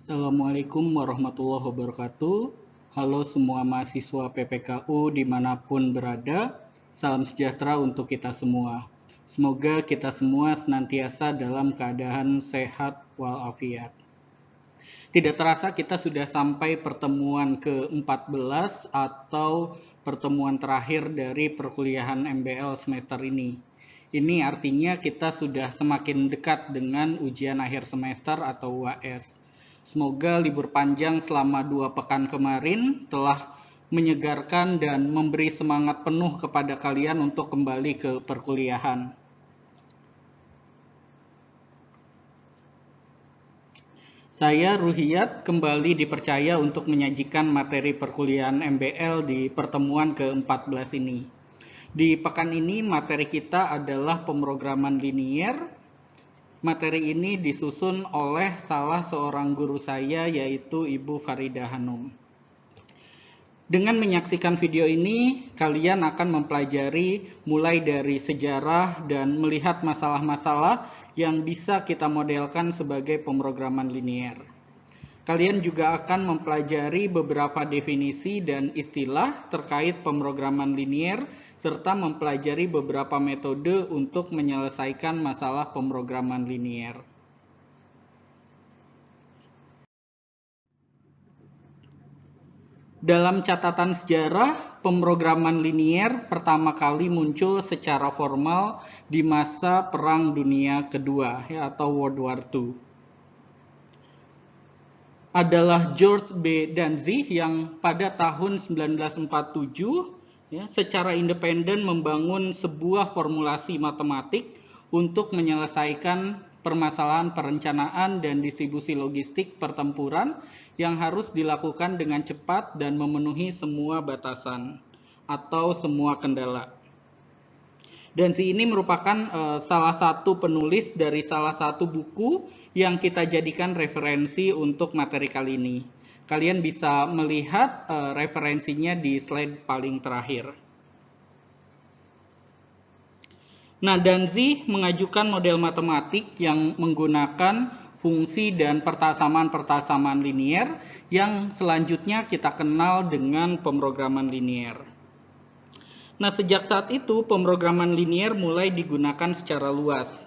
Assalamualaikum warahmatullahi wabarakatuh. Halo semua mahasiswa PPKU dimanapun berada. Salam sejahtera untuk kita semua. Semoga kita semua senantiasa dalam keadaan sehat walafiat. Tidak terasa kita sudah sampai pertemuan ke-14 atau pertemuan terakhir dari perkuliahan MBL semester ini. Ini artinya kita sudah semakin dekat dengan ujian akhir semester atau UAS. Semoga libur panjang selama 2 pekan kemarin telah menyegarkan dan memberi semangat penuh kepada kalian untuk kembali ke perkuliahan. Saya Ruhiyat kembali dipercaya untuk menyajikan materi perkuliahan MBL di pertemuan ke-14 ini. Di pekan ini materi kita adalah pemrograman linier. Materi ini disusun oleh salah seorang guru saya yaitu Ibu Farida Hanum. Dengan menyaksikan video ini, kalian akan mempelajari mulai dari sejarah dan melihat masalah-masalah yang bisa kita modelkan sebagai pemrograman linier. Kalian juga akan mempelajari beberapa definisi dan istilah terkait pemrograman linier, serta mempelajari beberapa metode untuk menyelesaikan masalah pemrograman linier. Dalam catatan sejarah, pemrograman linier pertama kali muncul secara formal di masa Perang Dunia Kedua atau World War II. Adalah George B. Danzig yang pada tahun 1947 secara independen membangun sebuah formulasi matematik untuk menyelesaikan permasalahan perencanaan dan distribusi logistik pertempuran yang harus dilakukan dengan cepat dan memenuhi semua batasan atau semua kendala. Danzig ini merupakan salah satu penulis dari salah satu buku yang kita jadikan referensi untuk materi kali ini. Kalian bisa melihat referensinya di slide paling terakhir. Nah, Danzig mengajukan model matematik yang menggunakan fungsi dan pertasaman-pertasaman linier yang selanjutnya kita kenal dengan pemrograman linier. Nah, sejak saat itu pemrograman linier mulai digunakan secara luas.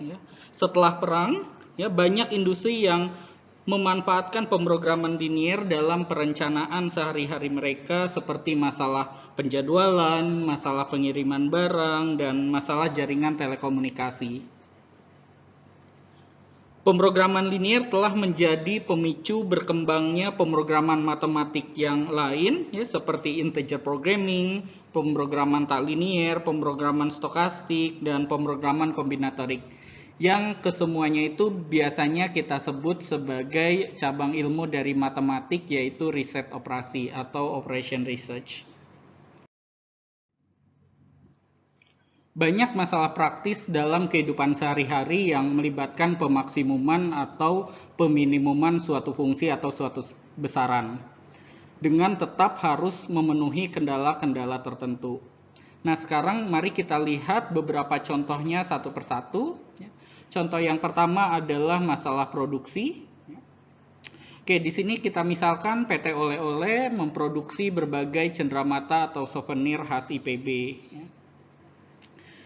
Setelah perang, banyak industri yang memanfaatkan pemrograman linier dalam perencanaan sehari-hari mereka seperti masalah penjadwalan, masalah pengiriman barang, dan masalah jaringan telekomunikasi. Pemrograman linier telah menjadi pemicu berkembangnya pemrograman matematik yang lain seperti integer programming, pemrograman tak linier, pemrograman stokastik, dan pemrograman kombinatorik. Yang kesemuanya itu biasanya kita sebut sebagai cabang ilmu dari matematik yaitu riset operasi atau operation research. Banyak masalah praktis dalam kehidupan sehari-hari yang melibatkan pemaksimuman atau peminimuman suatu fungsi atau suatu besaran, dengan tetap harus memenuhi kendala-kendala tertentu. Nah, sekarang mari kita lihat beberapa contohnya satu persatu. Contoh yang pertama adalah masalah produksi. Oke, di sini kita misalkan PT Oleh-oleh memproduksi berbagai cenderamata atau souvenir khas IPB.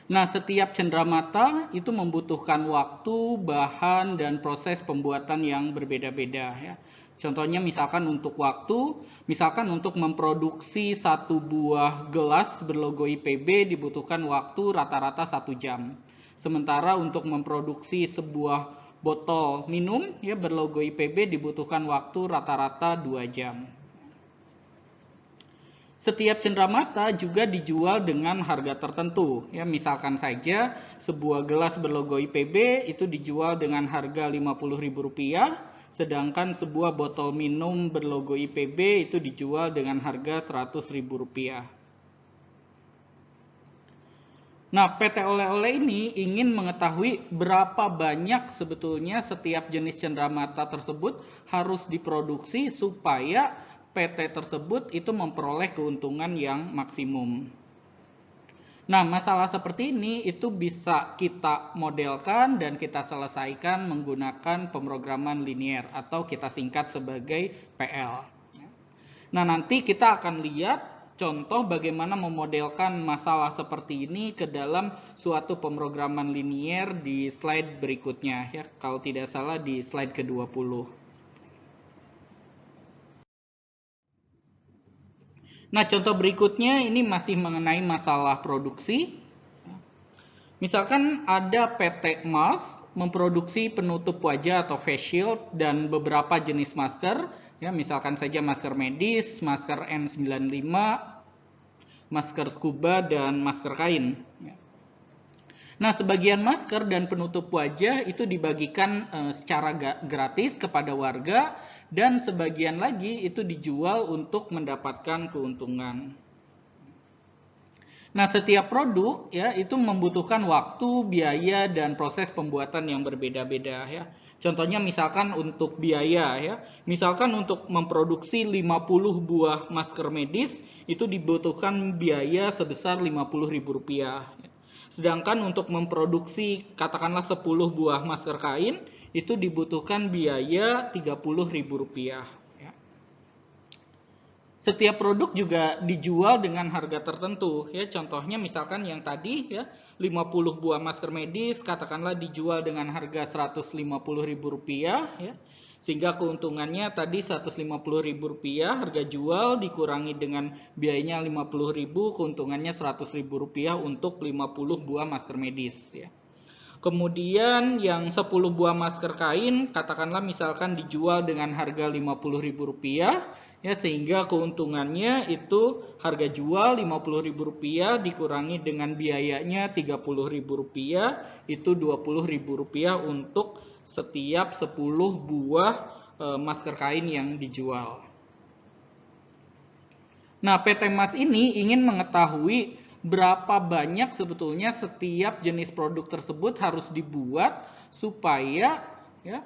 Nah, setiap cenderamata itu membutuhkan waktu, bahan, dan proses pembuatan yang berbeda-beda. Contohnya misalkan untuk waktu, misalkan untuk memproduksi satu buah gelas berlogo IPB dibutuhkan waktu rata-rata 1 jam. Sementara untuk memproduksi sebuah botol minum berlogo IPB dibutuhkan waktu rata-rata 2 jam. Setiap cenderamata juga dijual dengan harga tertentu. Misalkan saja sebuah gelas berlogo IPB itu dijual dengan harga Rp50.000, sedangkan sebuah botol minum berlogo IPB itu dijual dengan harga Rp100.000. Nah, PT Oleh-oleh ini ingin mengetahui berapa banyak sebetulnya setiap jenis cenderamata tersebut harus diproduksi supaya PT tersebut itu memperoleh keuntungan yang maksimum. Nah, masalah seperti ini itu bisa kita modelkan dan kita selesaikan menggunakan pemrograman linier atau kita singkat sebagai PL. Nah, nanti kita akan lihat contoh bagaimana memodelkan masalah seperti ini ke dalam suatu pemrograman linier di slide berikutnya ya, kalau tidak salah di slide ke-20. Nah, contoh berikutnya ini masih mengenai masalah produksi. Misalkan ada PT Mars memproduksi penutup wajah atau face shield dan beberapa jenis masker, ya misalkan saja masker medis, masker N95, masker scuba dan masker kain. Nah, sebagian masker dan penutup wajah itu dibagikan secara gratis kepada warga dan sebagian lagi itu dijual untuk mendapatkan keuntungan. Nah, setiap produk ya itu membutuhkan waktu, biaya dan proses pembuatan yang berbeda-beda ya. Contohnya misalkan untuk biaya ya. Misalkan untuk memproduksi 50 buah masker medis itu dibutuhkan biaya sebesar Rp50.000. Sedangkan untuk memproduksi katakanlah 10 buah masker kain itu dibutuhkan biaya Rp30.000. Setiap produk juga dijual dengan harga tertentu ya. Contohnya misalkan yang tadi ya 50 buah masker medis katakanlah dijual dengan harga Rp150.000 ya. Sehingga keuntungannya tadi Rp150.000 harga jual dikurangi dengan biayanya Rp50.000, keuntungannya Rp100.000 untuk 50 buah masker medis ya. Kemudian yang 10 buah masker kain katakanlah misalkan dijual dengan harga Rp50.000 ya, sehingga keuntungannya itu harga jual Rp50.000 dikurangi dengan biayanya Rp30.000 itu Rp20.000 untuk setiap 10 buah masker kain yang dijual. Nah, PT Mas ini ingin mengetahui berapa banyak sebetulnya setiap jenis produk tersebut harus dibuat supaya ya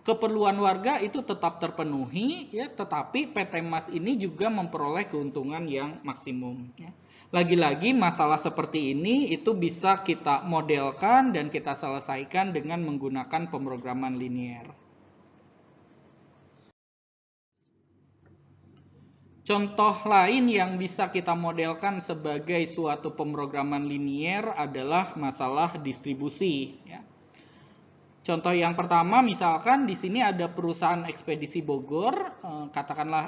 keperluan warga itu tetap terpenuhi ya, tetapi PT Mas ini juga memperoleh keuntungan yang maksimum ya. Lagi-lagi masalah seperti ini itu bisa kita modelkan dan kita selesaikan dengan menggunakan pemrograman linier. Contoh lain yang bisa kita modelkan sebagai suatu pemrograman linier adalah masalah distribusi ya. Contoh yang pertama misalkan di sini ada perusahaan ekspedisi Bogor, katakanlah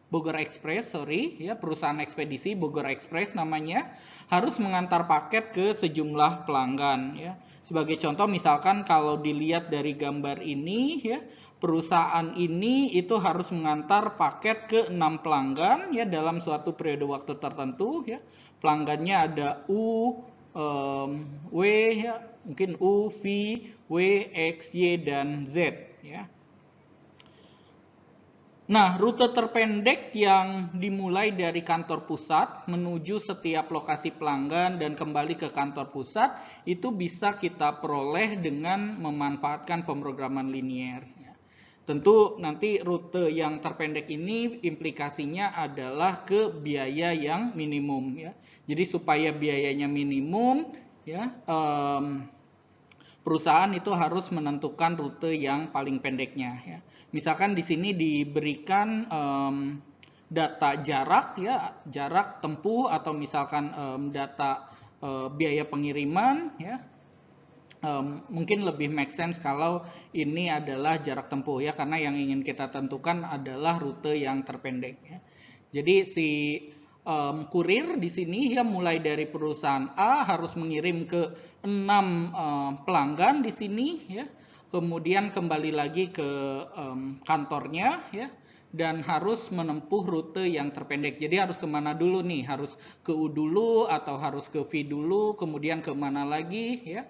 Bogor Express, ya perusahaan ekspedisi Bogor Express namanya, harus mengantar paket ke sejumlah pelanggan ya. Sebagai contoh misalkan kalau dilihat dari gambar ini ya, perusahaan ini itu harus mengantar paket ke 6 pelanggan ya dalam suatu periode waktu tertentu ya. Pelanggannya ada U, W ya, mungkin U, V, W, X, Y dan Z ya. Nah, rute terpendek yang dimulai dari kantor pusat menuju setiap lokasi pelanggan dan kembali ke kantor pusat itu bisa kita peroleh dengan memanfaatkan pemrograman linier. Tentu nanti rute yang terpendek ini implikasinya adalah ke biaya yang minimum ya. Jadi supaya biayanya minimum ya, perusahaan itu harus menentukan rute yang paling pendeknya ya. Misalkan di sini diberikan data jarak ya, jarak tempuh atau misalkan data biaya pengiriman ya. Mungkin lebih make sense kalau ini adalah jarak tempuh ya, karena yang ingin kita tentukan adalah rute yang terpendek ya. Jadi si kurir di sini ya mulai dari perusahaan A harus mengirim ke 6 pelanggan di sini ya. Kemudian kembali lagi ke kantornya ya, dan harus menempuh rute yang terpendek. Jadi harus kemana dulu nih? Harus ke U dulu atau harus ke V dulu, kemudian kemana lagi ya?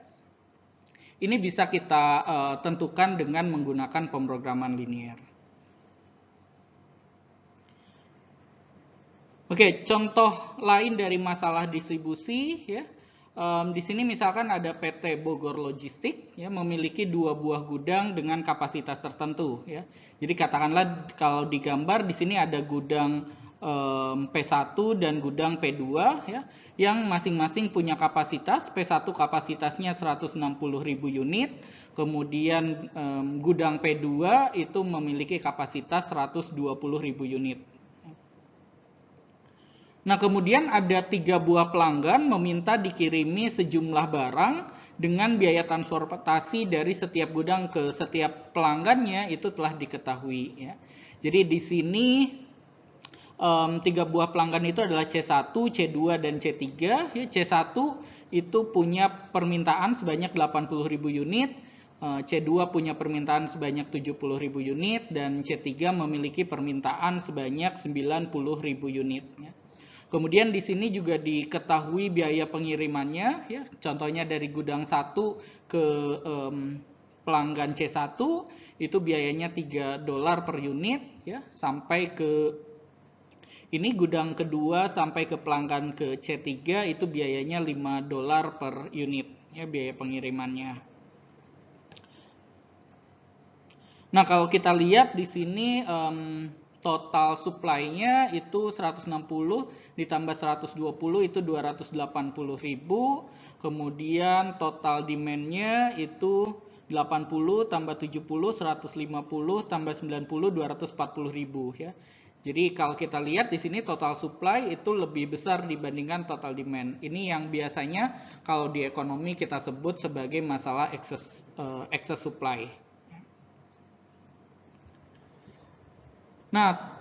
Ini bisa kita tentukan dengan menggunakan pemrograman linier. Oke, contoh lain dari masalah distribusi ya. Di sini misalkan ada PT Bogor Logistik ya, memiliki 2 buah gudang dengan kapasitas tertentu ya. Jadi katakanlah kalau digambar di sini ada gudang P1 dan gudang P2 ya, yang masing-masing punya kapasitas. P1 kapasitasnya 160.000 unit, kemudian gudang P2 itu memiliki kapasitas 120.000 unit. Nah, kemudian ada 3 buah pelanggan meminta dikirimi sejumlah barang dengan biaya transportasi dari setiap gudang ke setiap pelanggannya itu telah diketahui ya. Jadi di sini 3 buah pelanggan itu adalah C1, C2, dan C3. Ya, C1 itu punya permintaan sebanyak 80.000 unit, C2 punya permintaan sebanyak 70.000 unit, dan C3 memiliki permintaan sebanyak 90.000 unit. Ya. Kemudian di sini juga diketahui biaya pengirimannya, ya, contohnya dari gudang 1 ke pelanggan C1 itu biayanya $3 per unit, ya, sampai ke ini gudang kedua sampai ke pelanggan ke C3 itu biayanya $5 per unit, ya, biaya pengirimannya. Nah, kalau kita lihat di sini total supply-nya itu 160 ditambah 120 itu 280.000. Kemudian total demand-nya itu 80 tambah 70 150 tambah 90 240.000 ya. Jadi kalau kita lihat di sini total supply itu lebih besar dibandingkan total demand. Ini yang biasanya kalau di ekonomi kita sebut sebagai masalah excess supply. Nah,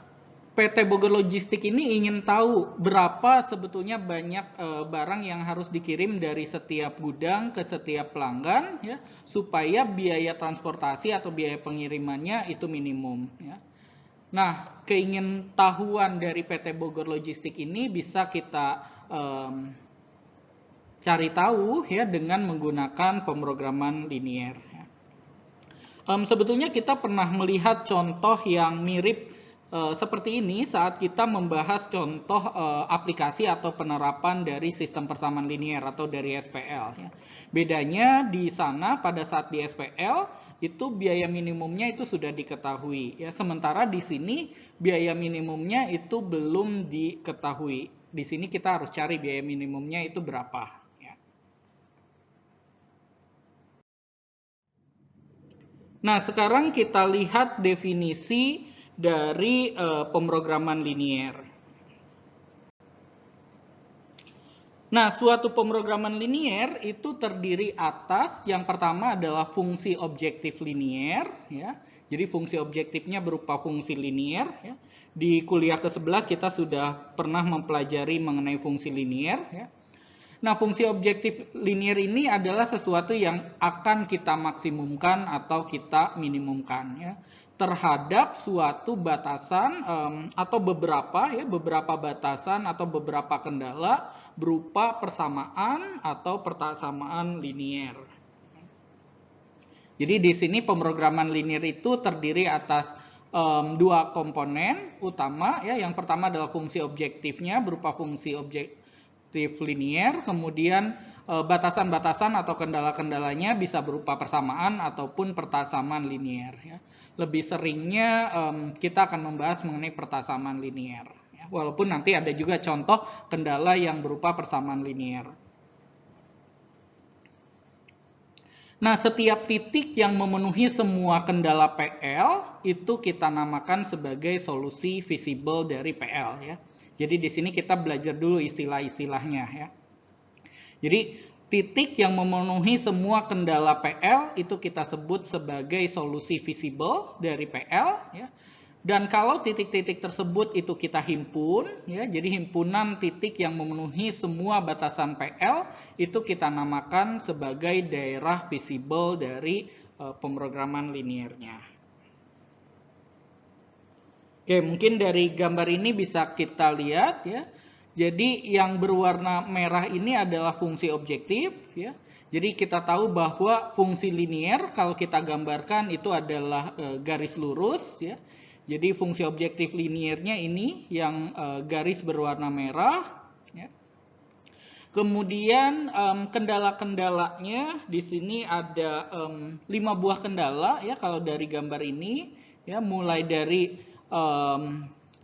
PT Bogor Logistik ini ingin tahu berapa sebetulnya banyak barang yang harus dikirim dari setiap gudang ke setiap pelanggan, ya, supaya biaya transportasi atau biaya pengirimannya itu minimum. Ya. Nah, keingintahuan dari PT Bogor Logistik ini bisa kita cari tahu ya dengan menggunakan pemrograman linier. Ya. Sebetulnya kita pernah melihat contoh yang mirip seperti ini saat kita membahas contoh aplikasi atau penerapan dari sistem persamaan linier atau dari SPL. Ya. Bedanya di sana pada saat di SPL itu biaya minimumnya itu sudah diketahui. Ya. Sementara di sini biaya minimumnya itu belum diketahui. Di sini kita harus cari biaya minimumnya itu berapa. Ya. Nah, sekarang kita lihat definisi dari pemrograman linier. Nah, suatu pemrograman linier itu terdiri atas yang pertama adalah fungsi objektif linier, ya. Jadi fungsi objektifnya berupa fungsi linier. Ya. Di kuliah ke-11 kita sudah pernah mempelajari mengenai fungsi linier. Ya. Nah, fungsi objektif linier ini adalah sesuatu yang akan kita maksimumkan atau kita minimumkan, ya, terhadap suatu batasan atau beberapa batasan atau beberapa kendala berupa persamaan atau persamaan linier. Jadi di sini pemrograman linier itu terdiri atas dua komponen utama, ya. Yang pertama adalah fungsi objektifnya berupa fungsi objektif linier, kemudian batasan-batasan atau kendala-kendalanya bisa berupa persamaan ataupun persamaan linier. Ya. Lebih seringnya kita akan membahas mengenai persamaan linier. Ya. Walaupun nanti ada juga contoh kendala yang berupa persamaan linier. Nah, setiap titik yang memenuhi semua kendala PL itu kita namakan sebagai solusi visible dari PL. Ya. Jadi di sini kita belajar dulu istilah-istilahnya. Ya. Jadi titik yang memenuhi semua kendala PL itu kita sebut sebagai solusi visible dari PL. Ya. Dan kalau titik-titik tersebut itu kita himpun, ya, jadi himpunan titik yang memenuhi semua batasan PL itu kita namakan sebagai daerah visible dari pemrograman liniernya. Oke, mungkin dari gambar ini bisa kita lihat, ya. Jadi yang berwarna merah ini adalah fungsi objektif, ya. Jadi kita tahu bahwa fungsi linier kalau kita gambarkan itu adalah garis lurus, ya. Jadi fungsi objektif liniernya ini yang garis berwarna merah. Ya. Kemudian kendala-kendalanya di sini ada 5 buah kendala, ya, kalau dari gambar ini, ya, mulai dari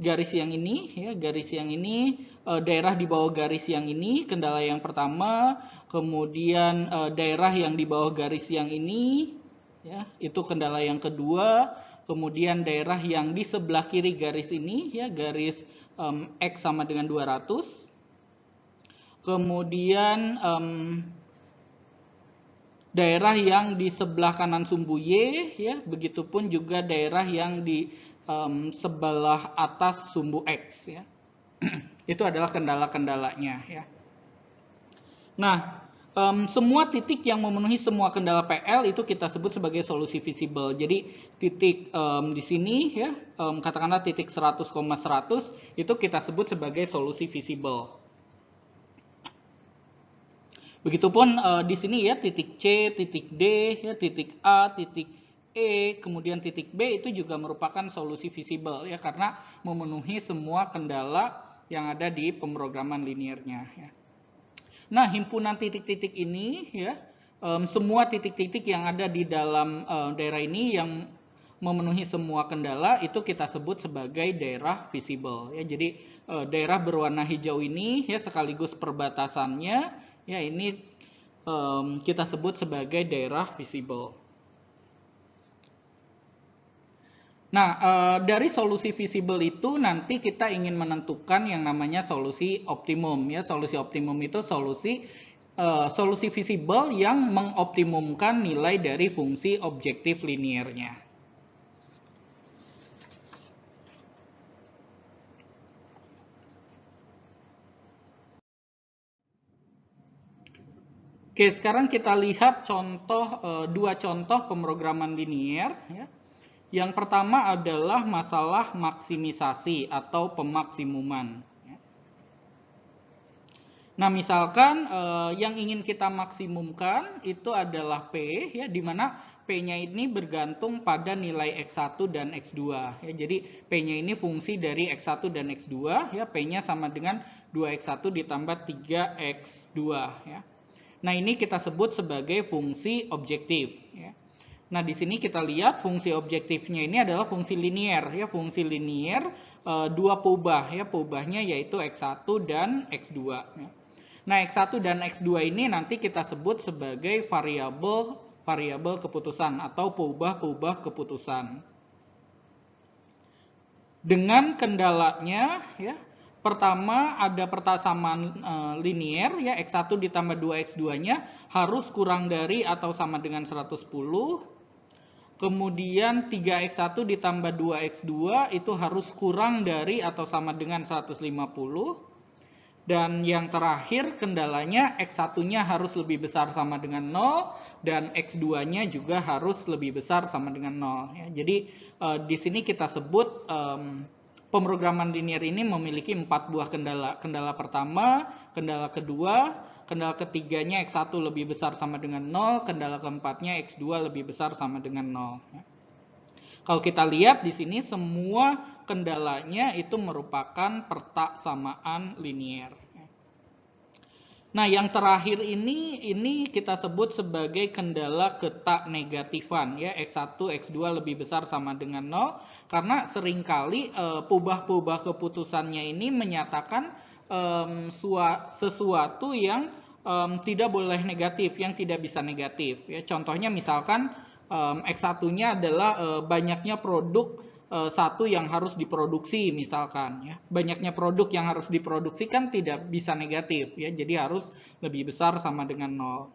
garis yang ini, ya, garis yang ini, daerah di bawah garis yang ini, kendala yang pertama, kemudian daerah yang di bawah garis yang ini, ya, itu kendala yang kedua, kemudian daerah yang di sebelah kiri garis ini, ya, garis X sama dengan 200, kemudian daerah yang di sebelah kanan sumbu Y, ya, begitupun juga daerah yang di sebelah atas sumbu X, ya. Itu adalah kendala-kendalanya, ya. Nah, semua titik yang memenuhi semua kendala PL itu kita sebut sebagai solusi visible. Jadi titik di sini, ya, katakanlah titik 100,100 itu kita sebut sebagai solusi visible. Begitupun di sini, ya, titik C, titik D, ya, titik A, titik E, kemudian titik B itu juga merupakan solusi visible, ya, karena memenuhi semua kendala yang ada di pemrograman liniernya, ya. Nah, himpunan titik-titik ini, ya, semua titik-titik yang ada di dalam daerah ini yang memenuhi semua kendala itu kita sebut sebagai daerah visible, ya. Jadi daerah berwarna hijau ini, ya, sekaligus perbatasannya, ya, ini kita sebut sebagai daerah visible. Nah, dari solusi visible itu nanti kita ingin menentukan yang namanya solusi optimum, ya. Solusi optimum itu solusi visible yang mengoptimumkan nilai dari fungsi objektif liniernya. Oke, sekarang kita lihat dua contoh pemrograman linier, ya. Yang pertama adalah masalah maksimisasi atau pemaksimuman. Nah, misalkan yang ingin kita maksimumkan itu adalah P, ya, di mana P-nya ini bergantung pada nilai X1 dan X2. Ya, jadi P-nya ini fungsi dari X1 dan X2, ya, P-nya sama dengan 2X1 ditambah 3X2. Ya. Nah, ini kita sebut sebagai fungsi objektif. Ya. Nah, di sini kita lihat fungsi objektifnya ini adalah fungsi linier, ya, fungsi linier dua peubah, ya, peubahnya yaitu X1 dan X2. Ya. Nah, X1 dan X2 ini nanti kita sebut sebagai variabel keputusan atau peubah-peubah keputusan. Dengan kendalanya, ya, pertama ada persamaan linier, ya, X1 ditambah 2X2-nya harus kurang dari atau sama dengan 110. Kemudian 3X1 ditambah 2X2 itu harus kurang dari atau sama dengan 150. Dan yang terakhir kendalanya X1-nya harus lebih besar sama dengan 0 dan X2-nya juga harus lebih besar sama dengan 0. Ya, jadi di sini kita sebut pemrograman linier ini memiliki 4 buah kendala. Kendala pertama, kendala kedua, kendala ketiganya X1 lebih besar sama dengan 0, kendala keempatnya X2 lebih besar sama dengan 0. Kalau kita lihat di sini semua kendalanya itu merupakan persamaan linier. Nah, yang terakhir ini kita sebut sebagai kendala ketak negatifan, ya, X1, X2 lebih besar sama dengan 0, karena seringkali peubah-peubah keputusannya ini menyatakan sesuatu yang tidak boleh negatif, yang tidak bisa negatif. Ya, contohnya misalkan X1-nya adalah banyaknya produk satu yang harus diproduksi, misalkan, ya. Banyaknya produk yang harus diproduksi kan tidak bisa negatif, ya. Jadi harus lebih besar sama dengan 0.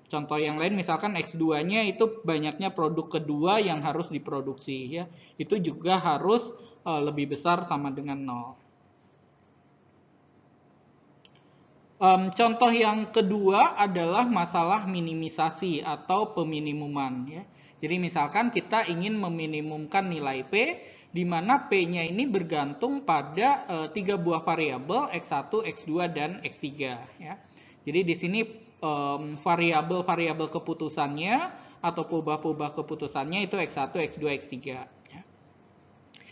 Contoh yang lain misalkan X2-nya itu banyaknya produk kedua yang harus diproduksi, ya. Itu juga harus lebih besar sama dengan 0. Contoh yang kedua adalah masalah minimisasi atau peminimuman, ya. Jadi misalkan kita ingin meminimumkan nilai P, di mana P-nya ini bergantung pada 3 buah variabel X1, X2, dan X3. Ya. Jadi di sini variabel-variabel keputusannya atau peubah-peubah keputusannya itu X1, X2, X3. Ya.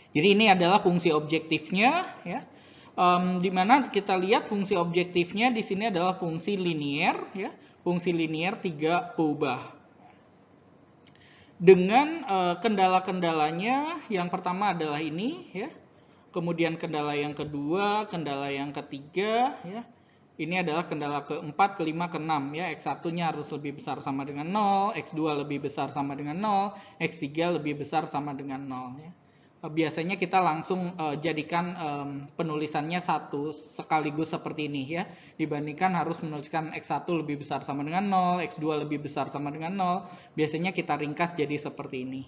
Jadi ini adalah fungsi objektifnya, ya. Di mana kita lihat fungsi objektifnya di sini adalah fungsi linier, ya. Fungsi linier 3 peubah. Dengan kendala-kendalanya, yang pertama adalah ini, ya. Kemudian kendala yang kedua, kendala yang ketiga, ya. Ini adalah kendala keempat, kelima, keenam, ya. X1-nya harus lebih besar sama dengan 0, X2 lebih besar sama dengan 0, X3 lebih besar sama dengan 0, ya. Biasanya kita langsung jadikan penulisannya satu sekaligus seperti ini, ya. Dibandingkan harus menuliskan X1 lebih besar sama dengan 0, X2 lebih besar sama dengan 0, biasanya kita ringkas jadi seperti ini.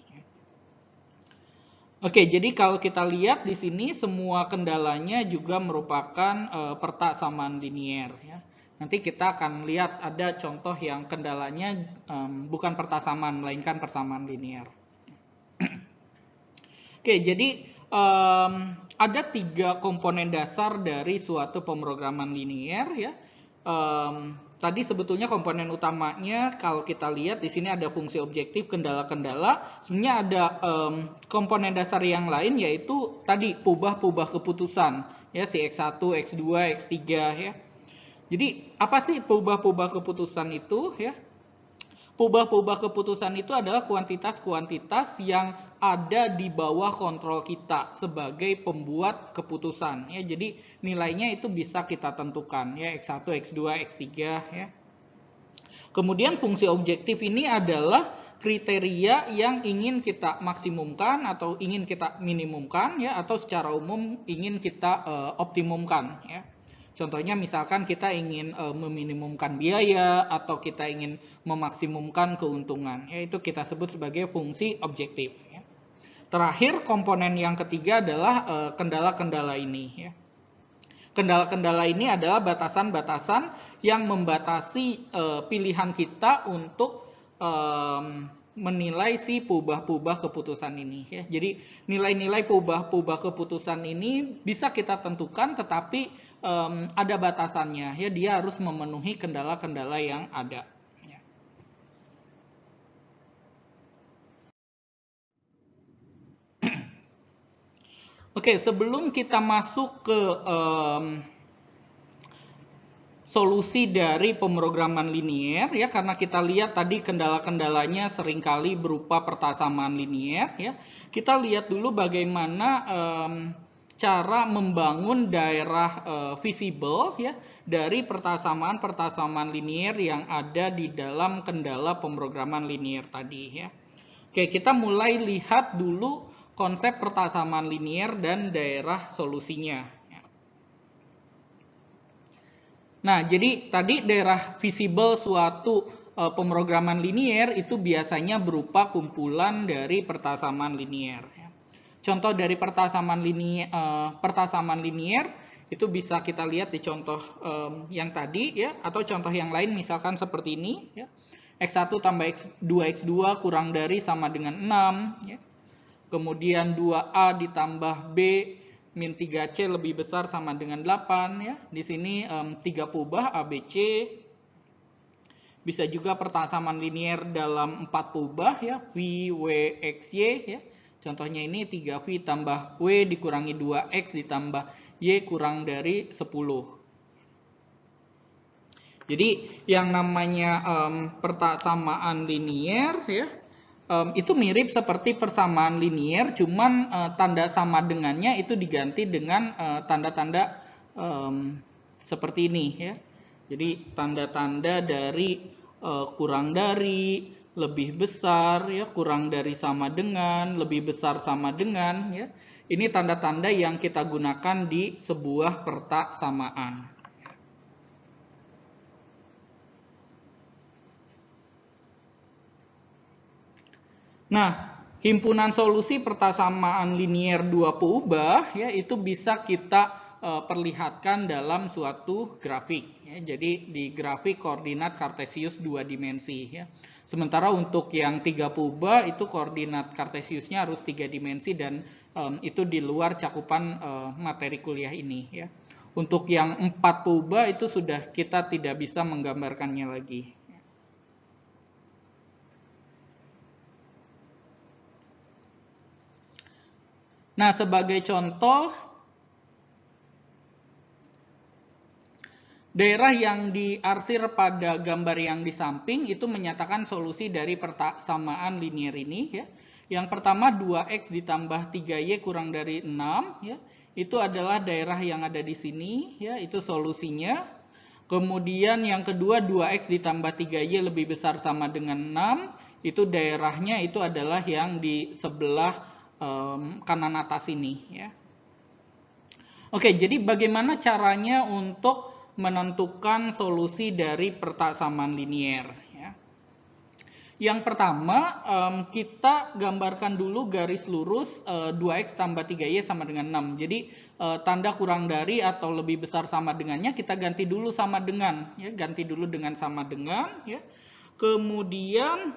Oke, jadi kalau kita lihat di sini semua kendalanya juga merupakan persamaan linier, ya. Nanti kita akan lihat ada contoh yang kendalanya bukan persamaan melainkan persamaan linier. Oke, jadi ada 3 komponen dasar dari suatu pemrograman linier, ya. Tadi sebetulnya komponen utamanya kalau kita lihat di sini ada fungsi objektif, kendala-kendala. Sebenarnya ada komponen dasar yang lain yaitu tadi pubah-pubah keputusan, ya, si X1, X2, X3, ya. Jadi apa sih pubah-pubah keputusan itu, ya? Pubah-pubah keputusan itu adalah kuantitas-kuantitas yang ada di bawah kontrol kita sebagai pembuat keputusan, ya. Jadi nilainya itu bisa kita tentukan, ya, X1, X2, X3, ya. Kemudian fungsi objektif ini adalah kriteria yang ingin kita maksimumkan atau ingin kita minimumkan, ya, atau secara umum ingin kita optimumkan, ya. Contohnya misalkan kita ingin meminimumkan biaya atau kita ingin memaksimumkan keuntungan, yaitu kita sebut sebagai fungsi objektif, ya. Terakhir komponen yang ketiga adalah kendala-kendala ini, ya. Kendala-kendala ini adalah batasan-batasan yang membatasi pilihan kita untuk menilai si pubah-pubah keputusan ini, ya. Jadi nilai-nilai pubah-pubah keputusan ini bisa kita tentukan, tetapi ada batasannya, ya. Dia harus memenuhi kendala-kendala yang ada, ya. Oke, sebelum kita masuk ke solusi dari pemrograman linier, ya, karena kita lihat tadi kendala-kendalanya seringkali berupa persamaan linier, ya. Kita lihat dulu bagaimana cara membangun daerah visible, ya, dari persamaan linier yang ada di dalam kendala pemrograman linier tadi, ya. Oke, kita mulai lihat dulu konsep persamaan linier dan daerah solusinya. Nah, jadi tadi daerah visible suatu pemrograman linier itu biasanya berupa kumpulan dari persamaan linier. Contoh dari persamaan linier itu bisa kita lihat di contoh yang tadi, ya, atau contoh yang lain misalkan seperti ini, ya. X1 tambah X2 kurang dari sama dengan 6, ya. Kemudian 2A ditambah B min 3C lebih besar sama dengan 8, ya. Di sini 3 pubah ABC. Bisa juga persamaan linier dalam 4 pubah, ya, V, W, X, Y, ya. Contohnya ini 3V tambah W dikurangi 2X ditambah Y kurang dari 10. Jadi yang namanya persamaan linier, ya, itu mirip seperti persamaan linier, cuman tanda sama dengannya itu diganti dengan tanda-tanda seperti ini, ya. Jadi tanda-tanda dari kurang dari, lebih besar, ya, kurang dari sama dengan, lebih besar sama dengan, ya. Ini tanda-tanda yang kita gunakan di sebuah persamaan. Nah, himpunan solusi persamaan linier 2 pubah, ya, itu bisa kita perlihatkan dalam suatu grafik, ya. Jadi di grafik koordinat Kartesius 2 dimensi, ya. Sementara untuk yang 3 pubah itu koordinat Kartesiusnya harus 3 dimensi dan itu di luar cakupan materi kuliah ini, ya. Untuk yang 4 pubah itu sudah kita tidak bisa menggambarkannya lagi. Nah, sebagai contoh, daerah yang diarsir pada gambar yang di samping itu menyatakan solusi dari persamaan linier ini, ya. Yang pertama 2x ditambah 3y kurang dari 6 ya. Itu adalah daerah yang ada di sini ya, itu solusinya. Kemudian yang kedua 2x ditambah 3y lebih besar sama dengan 6, itu daerahnya itu adalah yang di sebelah kanan atas ini ya. Oke, jadi bagaimana caranya untuk menentukan solusi dari pertasaman linier ya. Yang pertama, kita gambarkan dulu garis lurus 2x tambah 3y sama dengan 6. Jadi, tanda kurang dari atau lebih besar sama dengannya, kita ganti dulu sama dengan. Ya, ganti dulu dengan sama dengan. Ya. Kemudian,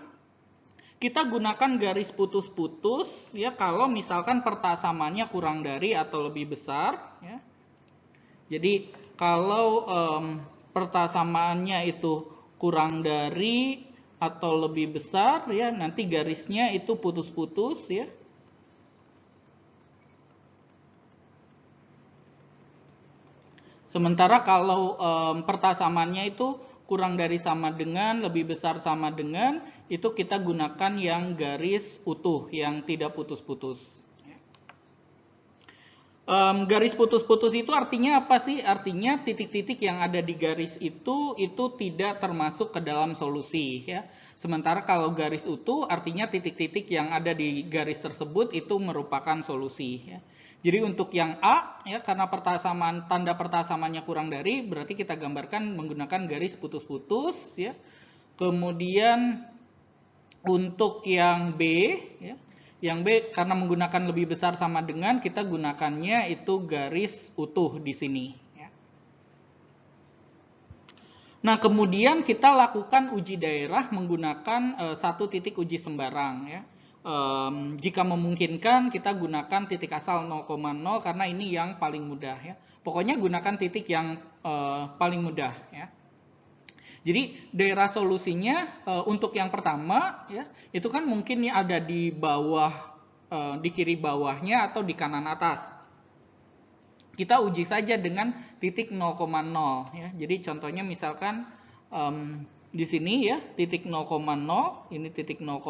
kita gunakan garis putus-putus ya kalau misalkan pertasamannya kurang dari atau lebih besar. Ya. Jadi, kalau pertasamaannya itu kurang dari atau lebih besar ya, nanti garisnya itu putus-putus ya. Sementara kalau pertasamannya itu kurang dari sama dengan, lebih besar sama dengan, itu kita gunakan yang garis utuh, yang tidak putus-putus. Garis putus-putus itu artinya apa sih? Artinya titik-titik yang ada di garis itu tidak termasuk ke dalam solusi ya. Sementara kalau garis utuh artinya titik-titik yang ada di garis tersebut itu merupakan solusi ya. Jadi untuk yang A ya, karena tanda pertasamannya kurang dari, berarti kita gambarkan menggunakan garis putus-putus ya. Kemudian untuk yang B ya, yang B karena menggunakan lebih besar sama dengan, kita gunakannya itu garis utuh di sini. Ya. Nah, kemudian kita lakukan uji daerah menggunakan satu titik uji sembarang. Ya. Jika memungkinkan, kita gunakan titik asal 0,0 karena ini yang paling mudah. Ya. Pokoknya gunakan titik yang paling mudah. Ya. Jadi daerah solusinya untuk yang pertama ya, itu kan mungkin ya ada di bawah, di kiri bawahnya atau di kanan atas. Kita uji saja dengan titik 0,0 ya. Jadi contohnya misalkan di sini ya, titik 0,0, ini titik 0,0.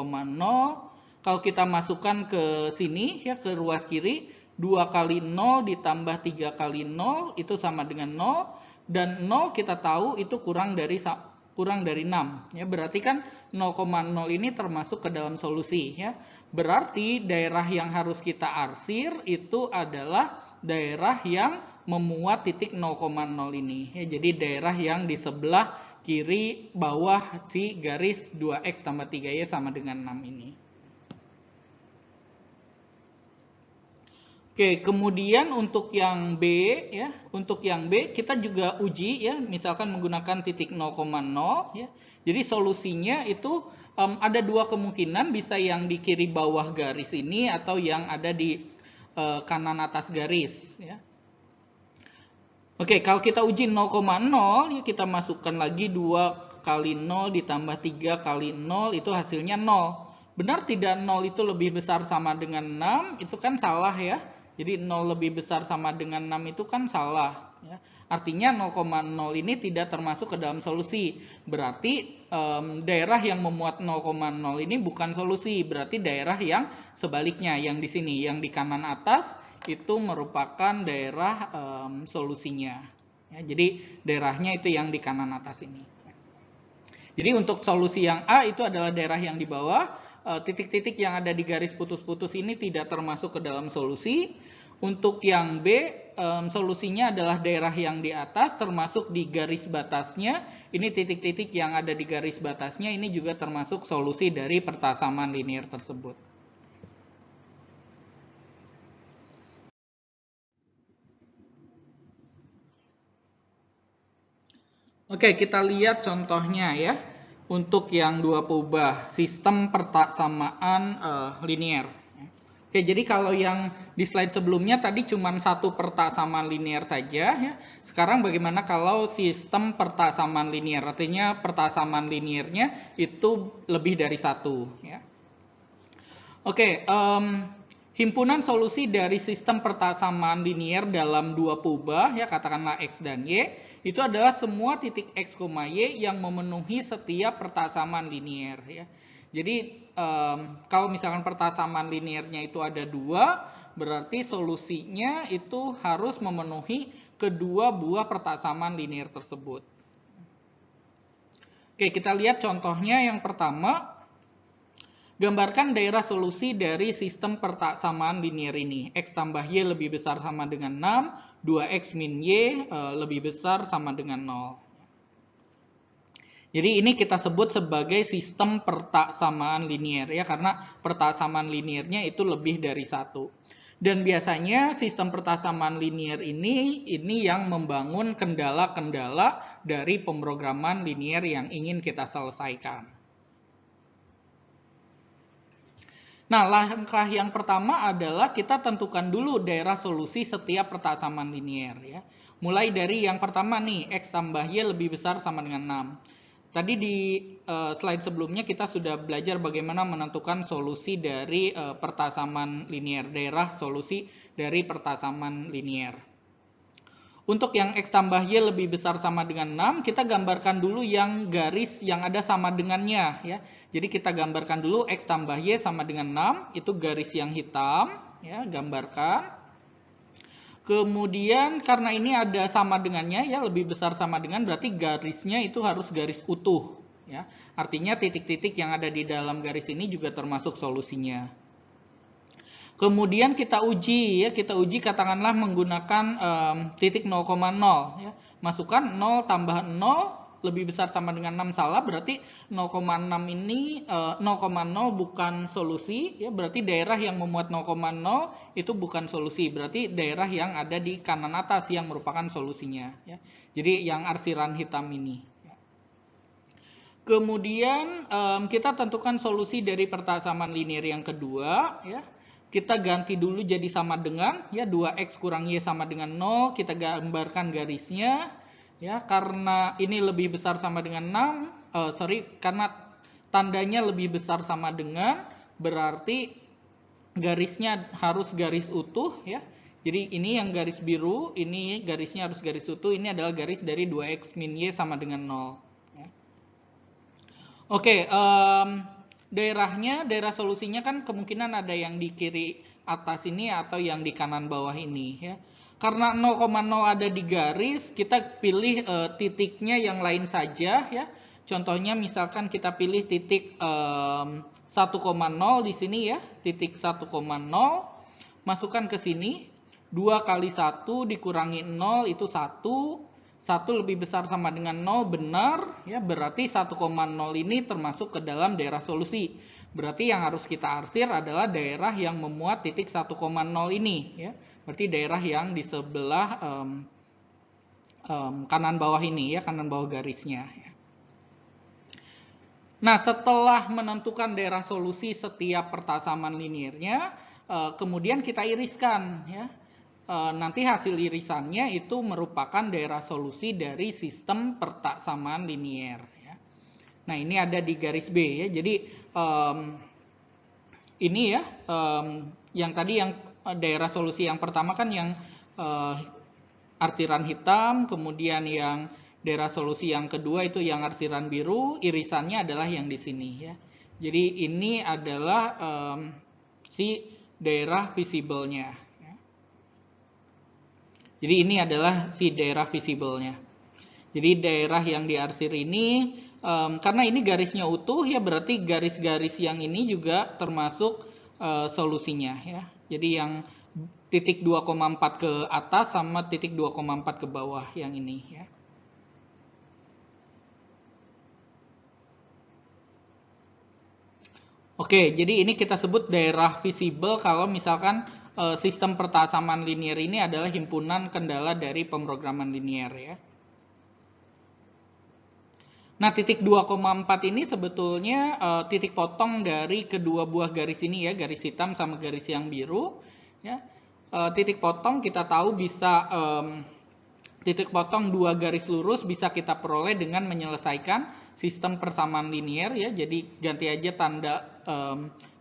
Kalau kita masukkan ke sini ya, ke ruas kiri, 2 kali 0 ditambah 3 kali 0 itu sama dengan 0. Dan 0 kita tahu itu kurang dari 6 ya, berarti kan 0,0 ini termasuk ke dalam solusi ya. Berarti daerah yang harus kita arsir itu adalah daerah yang memuat titik 0,0 ini ya. Jadi daerah yang di sebelah kiri bawah si garis 2x tambah 3y sama dengan 6 ini. Oke, kemudian untuk yang B ya, untuk yang B kita juga uji ya, misalkan menggunakan titik 0,0 ya. Jadi solusinya itu ada dua kemungkinan, bisa yang di kiri bawah garis ini atau yang ada di kanan atas garis ya. Oke, kalau kita uji 0,0 ya, kita masukkan lagi 2 kali 0 ditambah 3 kali 0 itu hasilnya 0. Benar tidak 0 itu lebih besar sama dengan 6? Itu kan salah ya. Jadi 0 lebih besar sama dengan 6 itu kan salah. Ya. Artinya 0,0 ini tidak termasuk ke dalam solusi. Berarti daerah yang memuat 0,0 ini bukan solusi. Berarti daerah yang sebaliknya, yang di sini, yang di kanan atas itu merupakan daerah solusinya. Ya, jadi daerahnya itu yang di kanan atas ini. Jadi untuk solusi yang A itu adalah daerah yang di bawah. Titik-titik yang ada di garis putus-putus ini tidak termasuk ke dalam solusi. Untuk yang B, solusinya adalah daerah yang di atas termasuk di garis batasnya. Ini titik-titik yang ada di garis batasnya, ini juga termasuk solusi dari pertasaman linier tersebut. Oke, kita lihat contohnya ya. Untuk yang dua peubah, sistem pertasamaan linier. Oke, jadi kalau yang di slide sebelumnya tadi cuma satu pertasaman linier saja ya. Sekarang bagaimana kalau sistem pertasaman linier? Artinya pertasaman liniernya itu lebih dari satu ya. Oke, himpunan solusi dari sistem pertasaman linier dalam dua peubah ya, katakanlah X dan Y, itu adalah semua titik X, Y yang memenuhi setiap pertasaman linier ya. Jadi kalau misalkan pertasaman linearnya itu ada 2, berarti solusinya itu harus memenuhi kedua buah pertasaman linear tersebut. Oke, kita lihat contohnya yang pertama. Gambarkan daerah solusi dari sistem persamaan linear ini. X tambah Y lebih besar sama dengan 6, 2X min Y lebih besar sama dengan 0. Jadi ini kita sebut sebagai sistem persamaan linear ya, karena persamaan linearnya itu lebih dari 1. Dan biasanya sistem persamaan linear ini yang membangun kendala-kendala dari pemrograman linear yang ingin kita selesaikan. Nah, langkah yang pertama adalah kita tentukan dulu daerah solusi setiap persamaan linear ya. Mulai dari yang pertama nih, X tambah Y lebih besar sama dengan 6. Tadi di slide sebelumnya kita sudah belajar bagaimana menentukan solusi dari persamaan linear, daerah solusi dari persamaan linear. Untuk yang X tambah Y lebih besar sama dengan 6, kita gambarkan dulu yang garis yang ada sama dengannya ya. Jadi kita gambarkan dulu X tambah Y sama dengan 6, itu garis yang hitam ya, gambarkan. Kemudian karena ini ada sama dengannya ya, lebih besar sama dengan, berarti garisnya itu harus garis utuh ya. Artinya titik-titik yang ada di dalam garis ini juga termasuk solusinya. Kemudian kita uji ya, katakanlah menggunakan titik 0,0 ya. Masukkan 0 tambah 0 lebih besar sama dengan 6 salah, berarti 0,6 ini 0,0 bukan solusi ya, berarti daerah yang memuat 0,0 itu bukan solusi, berarti daerah yang ada di kanan atas yang merupakan solusinya ya. Jadi yang arsiran hitam ini. Kemudian kita tentukan solusi dari persamaan linear yang kedua ya. Kita ganti dulu jadi sama dengan ya, 2X kurang Y sama dengan 0, kita gambarkan garisnya ya, karena ini lebih besar sama dengan 6, karena tandanya lebih besar sama dengan, berarti garisnya harus garis utuh ya. Jadi ini yang garis biru, ini garisnya harus garis utuh, ini adalah garis dari 2X min Y sama dengan 0 ya. Oke, daerah solusinya kan kemungkinan ada yang di kiri atas ini atau yang di kanan bawah ini ya. Karena 0,0 ada di garis, kita pilih titiknya yang lain saja ya. Contohnya misalkan kita pilih titik 1,0 di sini ya, titik 1,0, masukkan ke sini, 2 kali 1 dikurangi 0 itu 1. 1 lebih besar sama dengan 0, benar ya, berarti 1,0 ini termasuk ke dalam daerah solusi. Berarti yang harus kita arsir adalah daerah yang memuat titik 1,0 ini ya. Berarti daerah yang di sebelah kanan bawah ini ya, kanan bawah garisnya ya. Nah, setelah menentukan daerah solusi setiap persamaan linearnya, kemudian kita iriskan ya. Nanti hasil irisannya itu merupakan daerah solusi dari sistem persamaan linear ya. Nah, ini ada di garis B ya. Jadi ini ya, yang tadi yang daerah solusi yang pertama kan yang arsiran hitam, kemudian yang daerah solusi yang kedua itu yang arsiran biru, irisannya adalah yang di sini ya. Jadi ini adalah si daerah visible-nya. Jadi ini adalah si daerah visible-nya. Jadi daerah yang diarsir ini, karena ini garisnya utuh ya, berarti garis-garis yang ini juga termasuk solusinya ya. Jadi yang titik 2,4 ke atas sama titik 2,4 ke bawah yang ini ya. Oke, jadi ini kita sebut daerah visible kalau misalkan sistem persamaan linear ini adalah himpunan kendala dari pemrograman linear ya. Nah, titik 2,4 ini sebetulnya titik potong dari kedua buah garis ini ya, garis hitam sama garis yang biru ya. Titik potong kita tahu bisa titik potong dua garis lurus bisa kita peroleh dengan menyelesaikan sistem persamaan linear ya. Jadi ganti aja tanda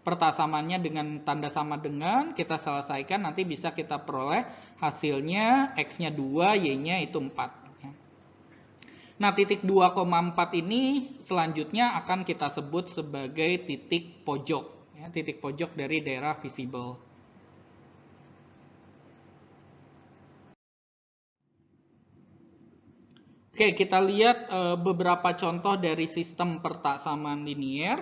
pertasamaannya dengan tanda sama dengan, kita selesaikan, nanti bisa kita peroleh hasilnya X-nya 2, Y-nya itu 4. Nah, titik 2,4 ini selanjutnya akan kita sebut sebagai titik pojok, ya, titik pojok dari daerah visible. Oke, kita lihat beberapa contoh dari sistem pertaksaman linier.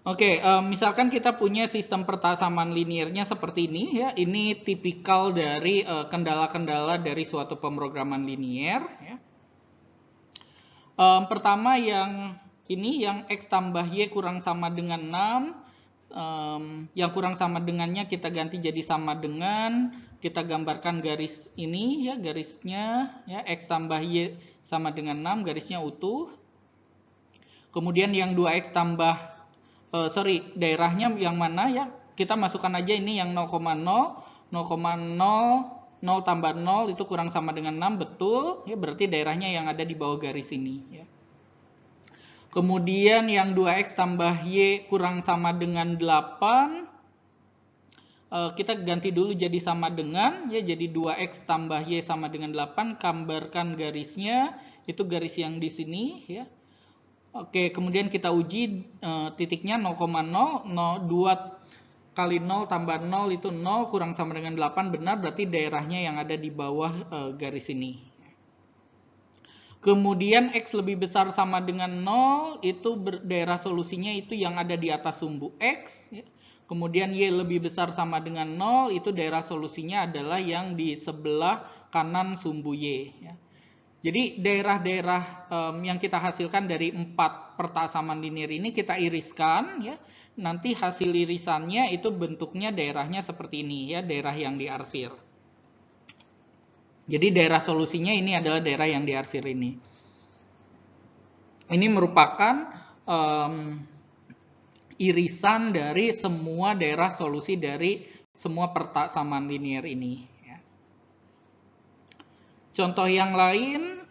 Oke, misalkan kita punya sistem pertaksaman liniernya seperti ini, ya. Ini tipikal dari kendala-kendala dari suatu pemrograman linier. Ya. Pertama yang ini, yang X tambah Y kurang sama dengan 6. Yang kurang sama dengannya kita ganti jadi sama dengan, kita gambarkan garis ini, ya, garisnya, ya, X tambah Y sama dengan 6, garisnya utuh. Kemudian yang 2X tambah, daerahnya yang mana, ya, kita masukkan aja ini yang 0,0, 0 tambah 0 itu kurang sama dengan 6, betul, ya, berarti daerahnya yang ada di bawah garis ini, ya. Kemudian yang 2X tambah Y kurang sama dengan 8, kita ganti dulu jadi sama dengan, ya, jadi 2X tambah Y sama dengan 8, gambarkan garisnya, itu garis yang di sini, ya. Oke, kemudian kita uji titiknya 0,0, 2 kali 0 tambah 0 itu 0, kurang sama dengan 8, benar, berarti daerahnya yang ada di bawah garis ini. Kemudian X lebih besar sama dengan 0, itu daerah solusinya itu yang ada di atas sumbu X. Ya. Kemudian Y lebih besar sama dengan 0, itu daerah solusinya adalah yang di sebelah kanan sumbu Y. Ya. Jadi daerah-daerah yang kita hasilkan dari 4 pertaksaman linier ini kita iriskan. Ya. Nanti hasil irisannya itu bentuknya daerahnya seperti ini, ya, daerah yang diarsir. Jadi daerah solusinya ini adalah daerah yang diarsir ini. Ini merupakan irisan dari semua daerah solusi dari semua pertaksaman linier ini. Ya. Contoh yang lain,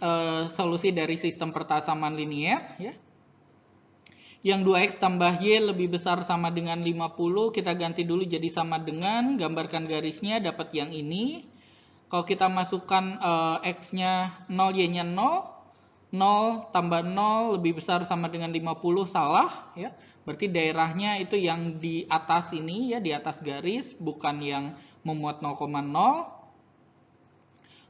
solusi dari sistem pertaksaman linier. Ya. Yang 2X tambah Y lebih besar sama dengan 50, kita ganti dulu jadi sama dengan, gambarkan garisnya, dapat yang ini. Kalau kita masukkan X-nya 0, Y-nya 0, 0 tambah 0 lebih besar sama dengan 50, salah. Ya. Berarti daerahnya itu yang di atas ini, ya, di atas garis, bukan yang memuat 0,0.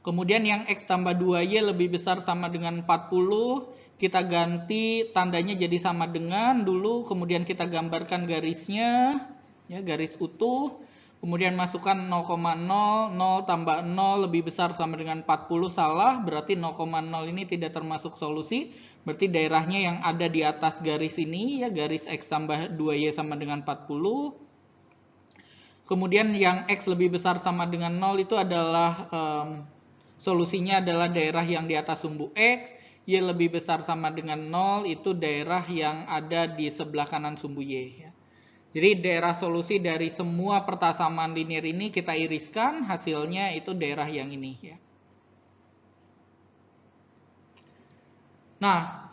Kemudian yang X tambah 2Y lebih besar sama dengan 40, kita ganti tandanya jadi sama dengan dulu, kemudian kita gambarkan garisnya, ya, garis utuh. Kemudian masukkan 0,0, 0 tambah 0 lebih besar sama dengan 40, salah, berarti 0,0 ini tidak termasuk solusi, berarti daerahnya yang ada di atas garis ini, ya, garis X tambah 2Y sama dengan 40. Kemudian yang X lebih besar sama dengan 0 itu adalah, solusinya adalah daerah yang di atas sumbu X, Y lebih besar sama dengan 0 itu daerah yang ada di sebelah kanan sumbu Y, ya. Jadi daerah solusi dari semua pertaksaman linier ini kita iriskan, hasilnya itu daerah yang ini. Ya. Nah,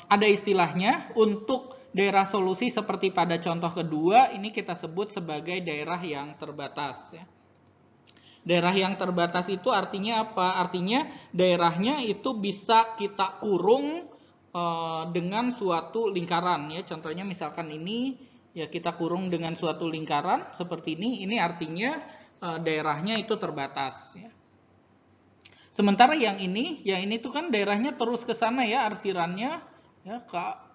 ada istilahnya untuk daerah solusi seperti pada contoh kedua, ini kita sebut sebagai daerah yang terbatas. Ya. Daerah yang terbatas itu artinya apa? Artinya daerahnya itu bisa kita kurung dengan suatu lingkaran. Ya. Contohnya misalkan ini, ya, kita kurung dengan suatu lingkaran seperti ini artinya daerahnya itu terbatas. Ya. Sementara yang ini tuh kan daerahnya terus ke sana, ya, arsirannya, ya,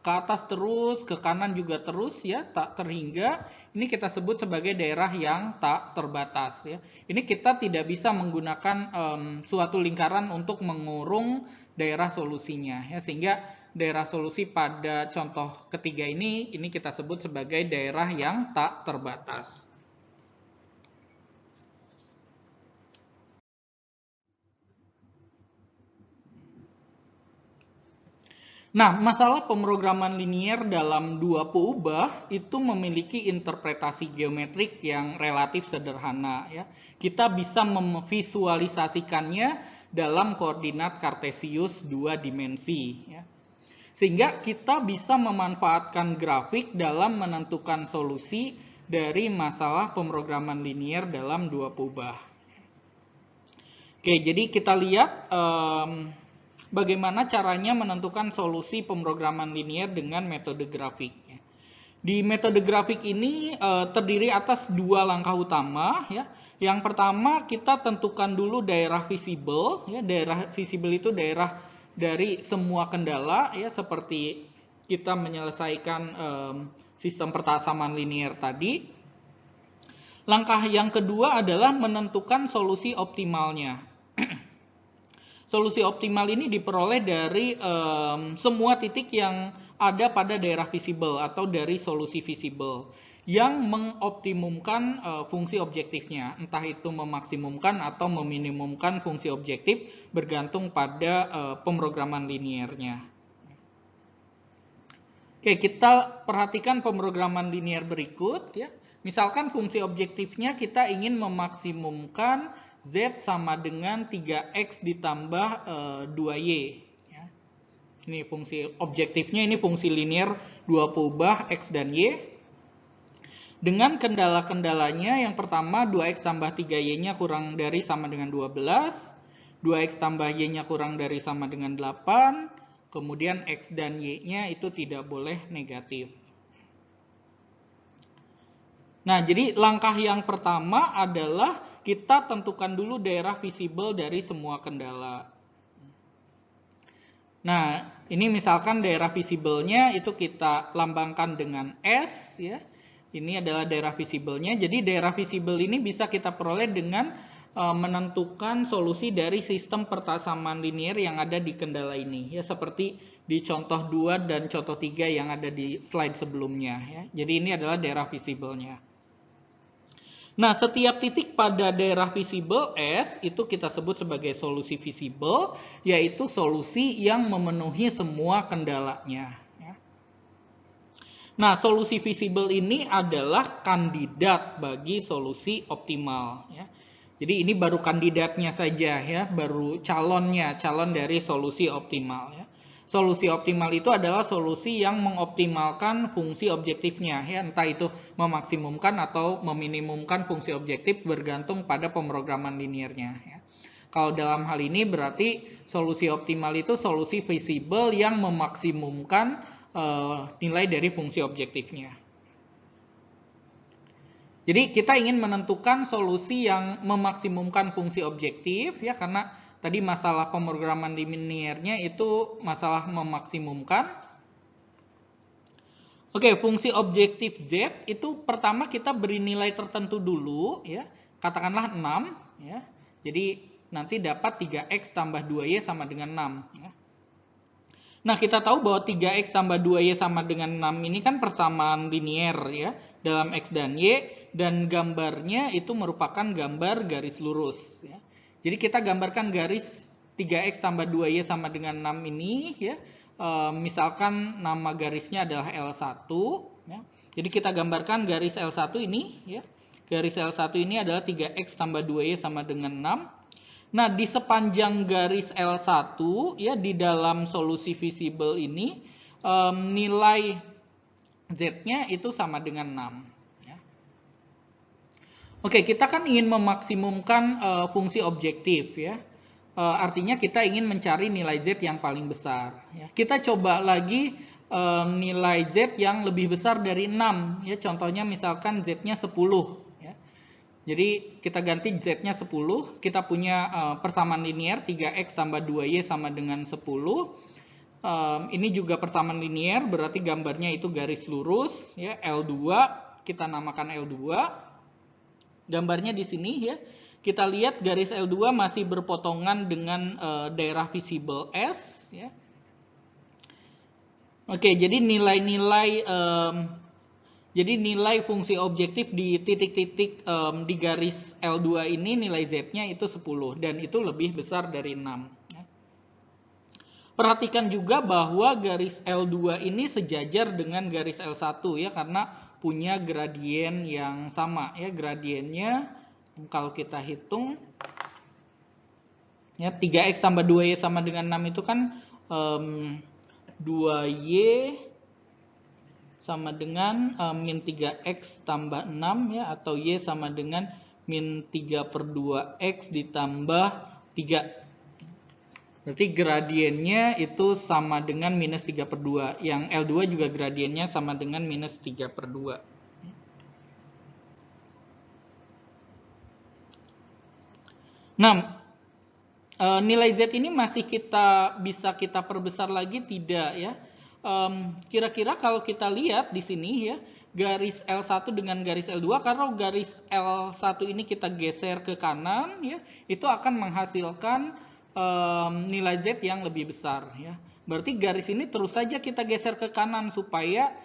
ke atas terus, ke kanan juga terus, ya, tak terhingga. Ini kita sebut sebagai daerah yang tak terbatas. Ya. Ini kita tidak bisa menggunakan suatu lingkaran untuk mengurung daerah solusinya, ya, sehingga daerah solusi pada contoh ketiga ini kita sebut sebagai daerah yang tak terbatas. Nah, masalah pemrograman linier dalam dua peubah itu memiliki interpretasi geometrik yang relatif sederhana. Ya. Kita bisa memvisualisasikannya dalam koordinat kartesius 2 dimensi. Ya. Sehingga kita bisa memanfaatkan grafik dalam menentukan solusi dari masalah pemrograman linier dalam dua peubah. Oke, jadi kita lihat bagaimana caranya menentukan solusi pemrograman linear dengan metode grafik. Di metode grafik ini terdiri atas dua langkah utama. Ya. Yang pertama kita tentukan dulu daerah visible. Ya. Daerah visible itu daerah dari semua kendala, ya, seperti kita menyelesaikan sistem pertasaman linear tadi. Langkah yang kedua adalah menentukan solusi optimalnya. Solusi optimal ini diperoleh dari semua titik yang ada pada daerah visible atau dari solusi visible yang mengoptimumkan fungsi objektifnya. Entah itu memaksimumkan atau meminimumkan fungsi objektif bergantung pada pemrograman linearnya. Oke, kita perhatikan pemrograman linear berikut. Ya. Misalkan fungsi objektifnya kita ingin memaksimumkan Z sama dengan 3X ditambah 2Y. Ya. Ini fungsi objektifnya, ini fungsi linear 2 peubah X dan Y. Dengan kendala-kendalanya, yang pertama 2X tambah 3Y-nya kurang dari sama dengan 12. 2X tambah Y-nya kurang dari sama dengan 8. Kemudian X dan Y-nya itu tidak boleh negatif. Nah, jadi langkah yang pertama adalah kita tentukan dulu daerah visible dari semua kendala. Nah, ini misalkan daerah visible-nya itu kita lambangkan dengan S, ya. Ini adalah daerah visible-nya. Jadi daerah visible ini bisa kita peroleh dengan menentukan solusi dari sistem pertasaman linear yang ada di kendala ini, ya, seperti di contoh 2 dan contoh 3 yang ada di slide sebelumnya, ya. Jadi ini adalah daerah visible-nya. Nah, setiap titik pada daerah visible S itu kita sebut sebagai solusi visible, yaitu solusi yang memenuhi semua kendalanya. Ya. Nah, solusi visible ini adalah kandidat bagi solusi optimal. Ya. Jadi ini baru kandidatnya saja, ya, baru calon dari solusi optimal. Ya. Solusi optimal itu adalah solusi yang mengoptimalkan fungsi objektifnya, ya, entah itu memaksimumkan atau meminimumkan fungsi objektif bergantung pada pemrograman linearnya. Ya. Kalau dalam hal ini berarti solusi optimal itu solusi visible yang memaksimumkan nilai dari fungsi objektifnya. Jadi kita ingin menentukan solusi yang memaksimumkan fungsi objektif, ya, karena tadi masalah pemrograman linearnya itu masalah memaksimumkan. Oke, fungsi objektif Z itu pertama kita beri nilai tertentu dulu, ya. Katakanlah 6, ya. Jadi nanti dapat 3X tambah 2Y sama dengan 6, ya. Nah, kita tahu bahwa 3X tambah 2Y sama dengan 6 ini kan persamaan linear, ya, dalam X dan Y, dan gambarnya itu merupakan gambar garis lurus, ya. Jadi kita gambarkan garis 3X tambah 2Y sama dengan 6 ini, ya. Misalkan nama garisnya adalah L1, ya. Jadi kita gambarkan garis L1 ini, ya. Garis L1 ini adalah 3X tambah 2Y sama dengan 6. Nah, di sepanjang garis L1, ya, di dalam solusi visible ini nilai Z-nya itu sama dengan 6. Oke, kita kan ingin memaksimumkan fungsi objektif, ya. Artinya kita ingin mencari nilai Z yang paling besar. Ya. Kita coba lagi nilai Z yang lebih besar dari 6. Ya. Contohnya misalkan Z-nya 10. Ya. Jadi kita ganti Z-nya 10. Kita punya persamaan linear 3X tambah 2Y sama dengan 10. Ini juga persamaan linear, berarti gambarnya itu garis lurus. Ya. L2, kita namakan L2. Gambarnya di sini, ya, kita lihat garis L2 masih berpotongan dengan daerah visible S. Ya. Oke, jadi nilai fungsi objektif di titik-titik di garis L2 ini nilai Z-nya itu 10 dan itu lebih besar dari 6. Ya. Perhatikan juga bahwa garis L2 ini sejajar dengan garis L1, ya, karena punya gradien yang sama, ya. Gradiennya kalau kita hitung, ya, 3X tambah 2Y sama dengan 6 itu kan 2Y sama dengan min 3X tambah 6, ya, atau Y sama dengan min 3/2X ditambah 3. Berarti gradiennya itu sama dengan minus 3/2. Yang L2 juga gradiennya sama dengan minus 3/2. Nah, nilai Z ini masih bisa kita perbesar lagi tidak ya? Kira-kira kalau kita lihat di sini ya, garis L1 dengan garis L2, kalau garis L1 ini kita geser ke kanan ya, itu akan menghasilkan nilai Z yang lebih besar ya. Berarti garis ini terus saja kita geser ke kanan supaya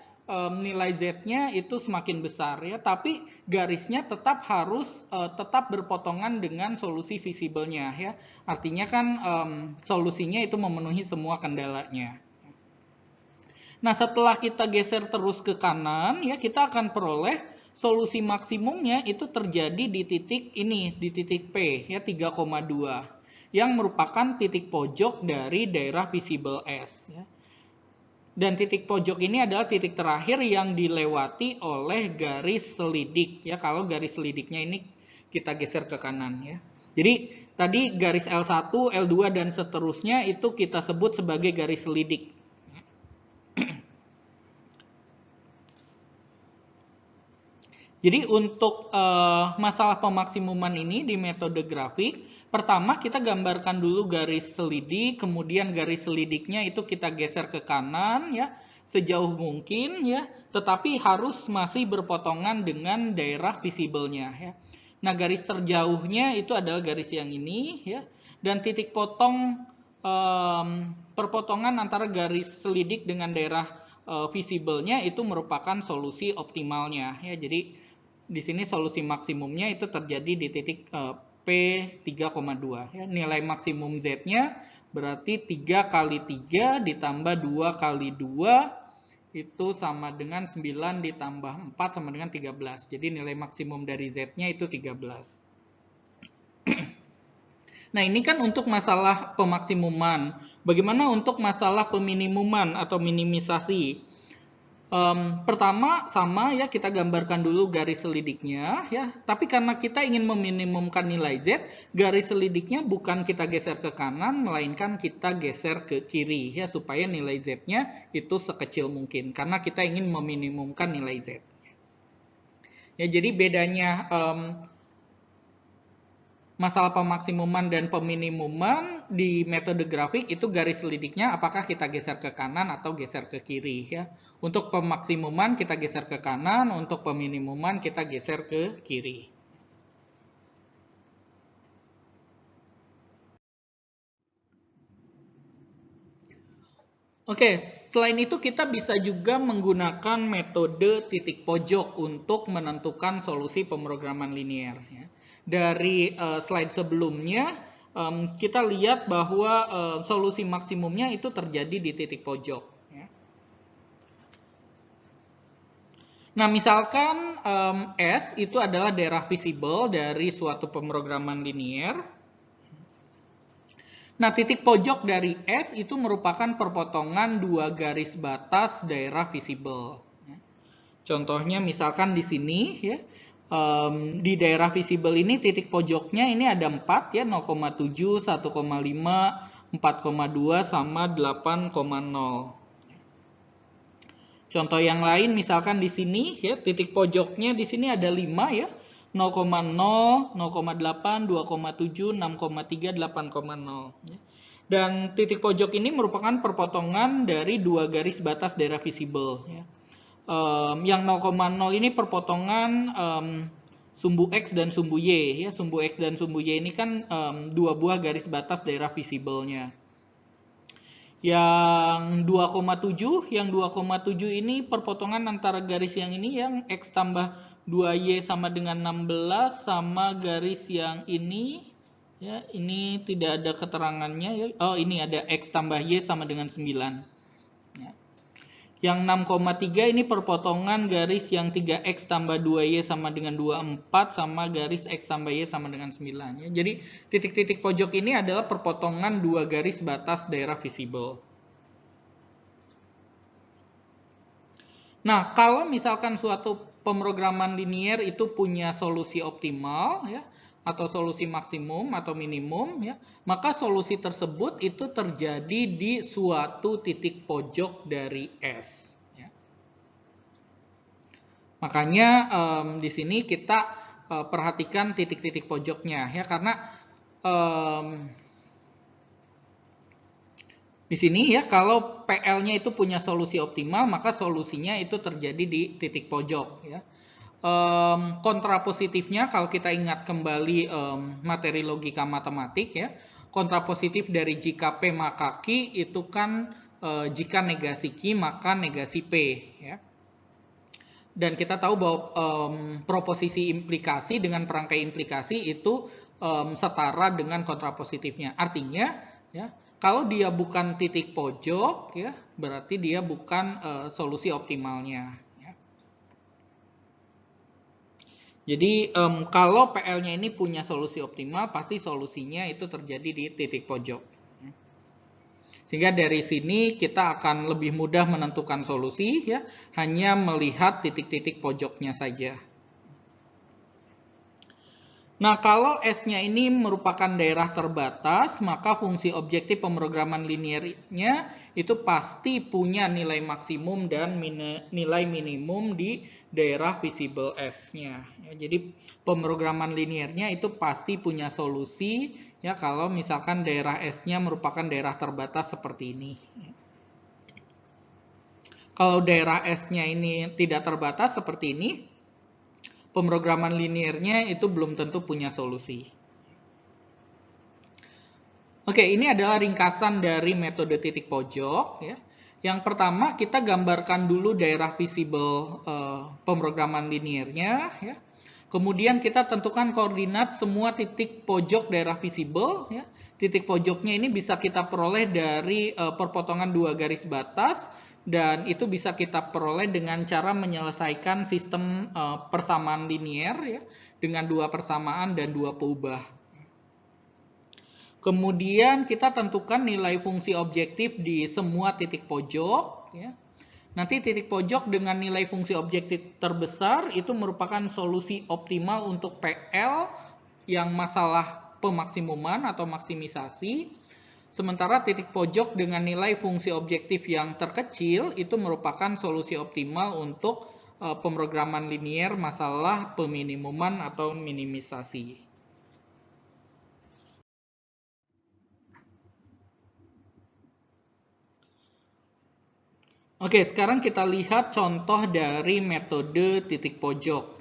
nilai Z-nya itu semakin besar ya, tapi garisnya tetap harus tetap berpotongan dengan solusi visibelnya ya. Artinya kan solusinya itu memenuhi semua kendalanya. Nah, setelah kita geser terus ke kanan ya, kita akan peroleh solusi maksimumnya itu terjadi di titik ini, di titik P ya, 3,2 yang merupakan titik pojok dari daerah visible S ya. Dan titik pojok ini adalah titik terakhir yang dilewati oleh garis selidik ya, kalau garis selidiknya ini kita geser ke kanan ya. Jadi tadi garis L1, L2 dan seterusnya itu kita sebut sebagai garis selidik. Jadi untuk masalah pemaksimuman ini di metode grafik, pertama kita gambarkan dulu garis selidik, kemudian garis selidiknya itu kita geser ke kanan ya, sejauh mungkin ya, tetapi harus masih berpotongan dengan daerah visibelnya ya. Nah, garis terjauhnya itu adalah garis yang ini ya, dan titik potong perpotongan antara garis selidik dengan daerah visibelnya itu merupakan solusi optimalnya ya. Jadi di sini solusi maksimumnya itu terjadi di titik P 3,2 ya. Nilai maksimum Z-nya berarti 3 kali 3 ditambah 2 kali 2 itu sama dengan 9 ditambah 4 sama dengan 13. Jadi nilai maksimum dari Z-nya itu 13. Nah, ini kan untuk masalah pemaksimuman. Bagaimana untuk masalah peminimuman atau minimisasi? Pertama sama ya, kita gambarkan dulu garis selidiknya ya. Tapi karena kita ingin meminimumkan nilai Z, garis selidiknya bukan kita geser ke kanan, melainkan kita geser ke kiri ya, supaya nilai Z-nya itu sekecil mungkin. Karena kita ingin meminimumkan nilai Z. Ya, jadi bedanya masalah pemaksimuman dan peminimuman di metode grafik itu garis selidiknya apakah kita geser ke kanan atau geser ke kiri ya. Untuk pemaksimuman kita geser ke kanan, untuk peminimuman kita geser ke kiri. Oke, selain itu kita bisa juga menggunakan metode titik pojok untuk menentukan solusi pemrograman linear ya. Dari slide sebelumnya kita lihat bahwa solusi maksimumnya itu terjadi di titik pojok ya. Nah, misalkan S itu adalah daerah visible dari suatu pemrograman linear. Nah, titik pojok dari S itu merupakan perpotongan dua garis batas daerah visible. Contohnya misalkan di sini ya, di daerah visible ini titik pojoknya ini ada 4 ya, 0,7, 1,5, 4,2 sama 8,0. Contoh yang lain misalkan di sini ya, titik pojoknya di sini ada 5 ya. 0,0, 0,8, 2,7, 6,3, 8,0. Dan titik pojok ini merupakan perpotongan dari dua garis batas daerah visible. Yang 0,0 ini perpotongan sumbu X dan sumbu Y. Sumbu X dan sumbu Y ini kan dua buah garis batas daerah visible-nya. Yang 2,7 ini perpotongan antara garis yang ini yang X tambah 2Y sama dengan 16 sama garis yang ini ya, ini tidak ada keterangannya ya. Oh, ini ada X tambah Y sama dengan 9 ya. Yang 6,3 ini perpotongan garis yang 3X tambah 2Y sama dengan 24 sama garis X tambah Y sama dengan 9 ya. Jadi titik-titik pojok ini adalah perpotongan dua garis batas daerah visible. Nah, kalau misalkan suatu pemrograman linear itu punya solusi optimal ya, atau solusi maksimum atau minimum, ya, maka solusi tersebut itu terjadi di suatu titik pojok dari S. Ya. Makanya di sini kita perhatikan titik-titik pojoknya, ya, karena di sini ya kalau PL-nya itu punya solusi optimal, maka solusinya itu terjadi di titik pojok, ya. Kontrapositifnya kalau kita ingat kembali materi logika matematik, ya, kontrapositif dari jika P maka Q itu kan jika negasi Q maka negasi P, ya. Dan kita tahu bahwa proposisi implikasi dengan perangkai implikasi itu setara dengan kontrapositifnya. Artinya, ya, kalau dia bukan titik pojok, ya, berarti dia bukan solusi optimalnya. Jadi kalau PL-nya ini punya solusi optimal, pasti solusinya itu terjadi di titik pojok. Sehingga dari sini kita akan lebih mudah menentukan solusi, ya, hanya melihat titik-titik pojoknya saja. Nah, kalau S-nya ini merupakan daerah terbatas, maka fungsi objektif pemrograman linearnya itu pasti punya nilai maksimum dan nilai minimum di daerah visible S-nya. Ya, jadi pemrograman linearnya itu pasti punya solusi, ya, kalau misalkan daerah S-nya merupakan daerah terbatas seperti ini. Kalau daerah S-nya ini tidak terbatas seperti ini, pemrograman linearnya itu belum tentu punya solusi. Oke, ini adalah ringkasan dari metode titik pojok, ya. Yang pertama kita gambarkan dulu daerah visible pemrograman linearnya, ya. Kemudian kita tentukan koordinat semua titik pojok daerah visible, ya. Titik pojoknya ini bisa kita peroleh dari perpotongan dua garis batas, dan itu bisa kita peroleh dengan cara menyelesaikan sistem persamaan linear, ya, dengan dua persamaan dan dua peubah. Kemudian kita tentukan nilai fungsi objektif di semua titik pojok, ya. Nanti titik pojok dengan nilai fungsi objektif terbesar itu merupakan solusi optimal untuk PL yang masalah pemaksimuman atau maksimisasi. Sementara titik pojok dengan nilai fungsi objektif yang terkecil itu merupakan solusi optimal untuk pemrograman linear masalah peminimuman atau minimisasi. Oke, sekarang kita lihat contoh dari metode titik pojok.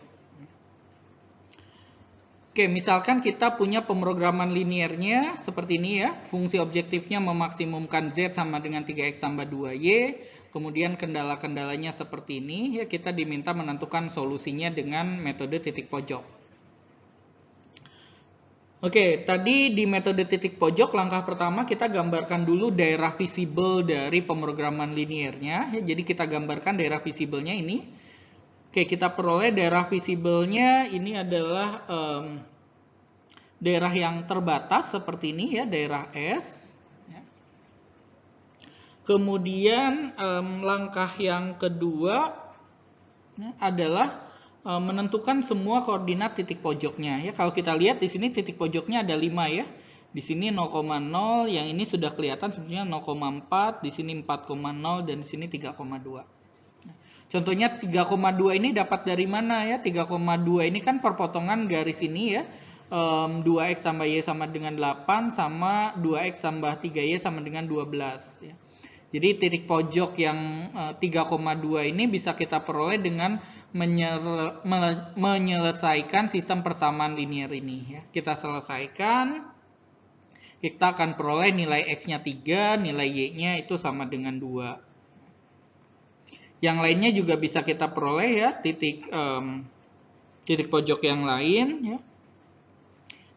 Oke, misalkan kita punya pemrograman linearnya seperti ini, ya. Fungsi objektifnya memaksimumkan Z sama dengan 3X tambah 2Y. Kemudian kendala-kendalanya seperti ini, ya, kita diminta menentukan solusinya dengan metode titik pojok. Oke, tadi di metode titik pojok langkah pertama kita gambarkan dulu daerah visible dari pemrograman linearnya, ya. Jadi kita gambarkan daerah visiblenya ini. Oke, kita peroleh daerah visiblenya ini adalah daerah yang terbatas seperti ini, ya, daerah S. Ya. Kemudian langkah yang kedua, ya, adalah menentukan semua koordinat titik pojoknya. Ya, kalau kita lihat di sini titik pojoknya ada 5, ya. Di sini 0,0, yang ini sudah kelihatan sebenarnya 0,4, di sini 4,0 dan di sini 3,2. Contohnya 3,2 ini dapat dari mana, ya? 3,2 ini kan perpotongan garis ini, ya. 2X tambah Y sama dengan 8 sama 2X tambah 3Y sama dengan 12, ya. Jadi titik pojok yang 3,2 ini bisa kita peroleh dengan menyelesaikan sistem persamaan linear ini, ya. Kita selesaikan, kita akan peroleh nilai X-nya 3, nilai Y-nya itu sama dengan 2. Yang lainnya juga bisa kita peroleh, ya, titik pojok yang lain, ya.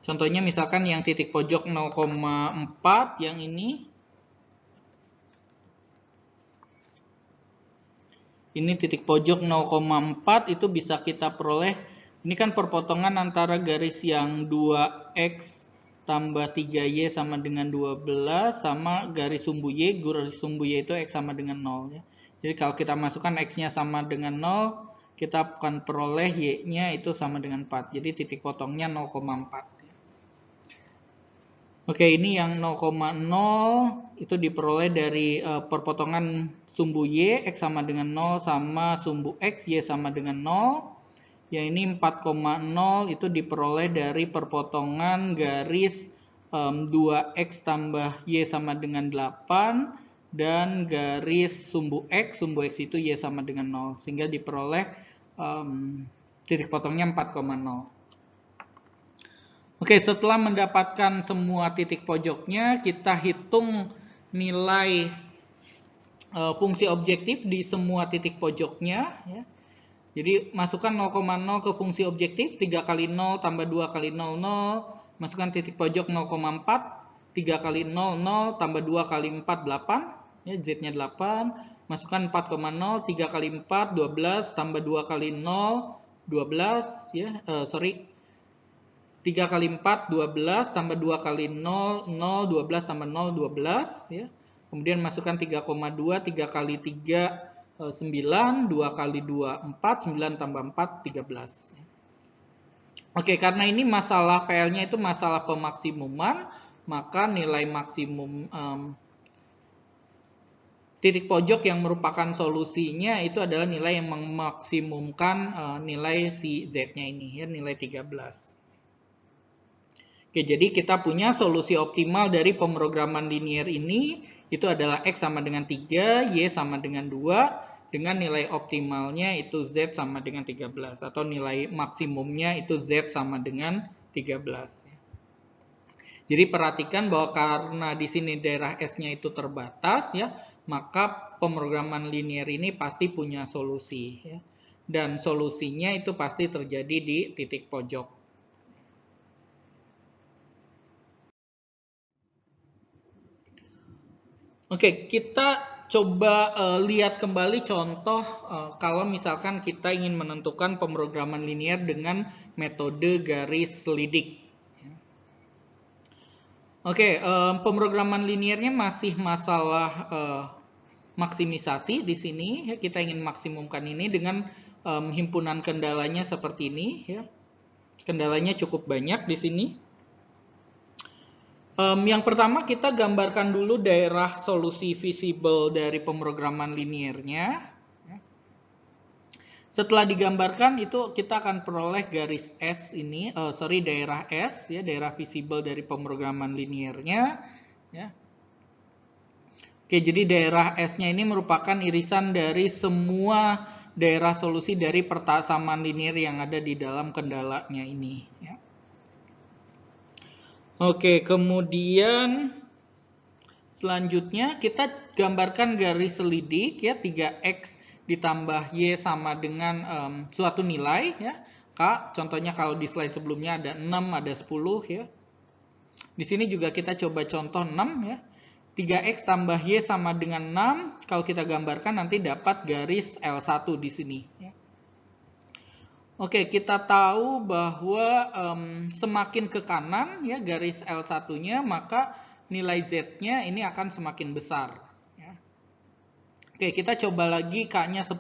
Contohnya misalkan yang titik pojok 0,4 yang ini. Ini titik pojok 0,4 itu bisa kita peroleh. Ini kan perpotongan antara garis yang 2X tambah 3Y sama dengan 12 sama garis sumbu Y. Garis sumbu Y itu X sama dengan 0, ya. Jadi kalau kita masukkan X-nya sama dengan 0, kita akan peroleh Y-nya itu sama dengan 4. Jadi titik potongnya 0,4. Oke, ini yang 0,0 itu diperoleh dari perpotongan sumbu Y, X sama dengan 0 sama sumbu X, Y sama dengan 0. Yang ini 4,0 itu diperoleh dari perpotongan garis 2X tambah Y sama dengan 8 dan garis sumbu X itu Y sama dengan 0. Sehingga diperoleh titik potongnya 4,0. Oke, setelah mendapatkan semua titik pojoknya, kita hitung nilai fungsi objektif di semua titik pojoknya. Ya. Jadi, masukkan 0,0 ke fungsi objektif, 3 kali 0 tambah 2 kali 0, 0. Masukkan titik pojok 0,4, 3 kali 0, 0 tambah 2 kali 4, 8. Ya, Z-nya 8. Masukkan 4,0, 3 kali 4, 12, tambah 2 kali 0, 12. Ya, 3 kali 4, 12, tambah 2 kali 0, 0, 12, tambah 0, 12. Ya. Kemudian masukkan 3,2, 3 kali 3, 9, 2 kali 2, 4, 9 tambah 4, 13. Oke, karena ini masalah PL-nya itu masalah pemaksimuman, maka nilai maksimum titik pojok yang merupakan solusinya itu adalah nilai yang memaksimumkan nilai si Z-nya ini, ya, nilai 13. Oke, jadi kita punya solusi optimal dari pemrograman linear ini, itu adalah X sama dengan 3, Y sama dengan 2, dengan nilai optimalnya itu Z sama dengan 13, atau nilai maksimumnya itu Z sama dengan 13. Jadi perhatikan bahwa karena di sini daerah S-nya itu terbatas, ya, maka pemrograman linear ini pasti punya solusi. Ya. Dan solusinya itu pasti terjadi di titik pojok. Oke, kita coba lihat kembali contoh kalau misalkan kita ingin menentukan pemrograman linear dengan metode garis selidik. Oke, pemrograman linearnya masih masalah maksimisasi di sini. Ya, kita ingin maksimumkan ini dengan himpunan kendalanya seperti ini. Ya. Kendalanya cukup banyak di sini. Yang pertama kita gambarkan dulu daerah solusi visible dari pemrograman linearnya. Setelah digambarkan itu kita akan peroleh garis S ini, daerah S, ya, daerah visible dari pemrograman linearnya. Ya. Oke, jadi daerah S-nya ini merupakan irisan dari semua daerah solusi dari pertasaman linear yang ada di dalam kendalanya ini. Ya. Oke, kemudian selanjutnya kita gambarkan garis selidik, ya, 3X ditambah Y sama dengan suatu nilai, ya. K, contohnya kalau di slide sebelumnya ada 6, ada 10, ya. Di sini juga kita coba contoh 6, ya. 3X tambah Y sama dengan 6, kalau kita gambarkan nanti dapat garis L1 di sini, ya. Oke, kita tahu bahwa semakin ke kanan, ya, garis L1-nya, maka nilai Z-nya ini akan semakin besar. Ya. Oke, kita coba lagi K-nya 10,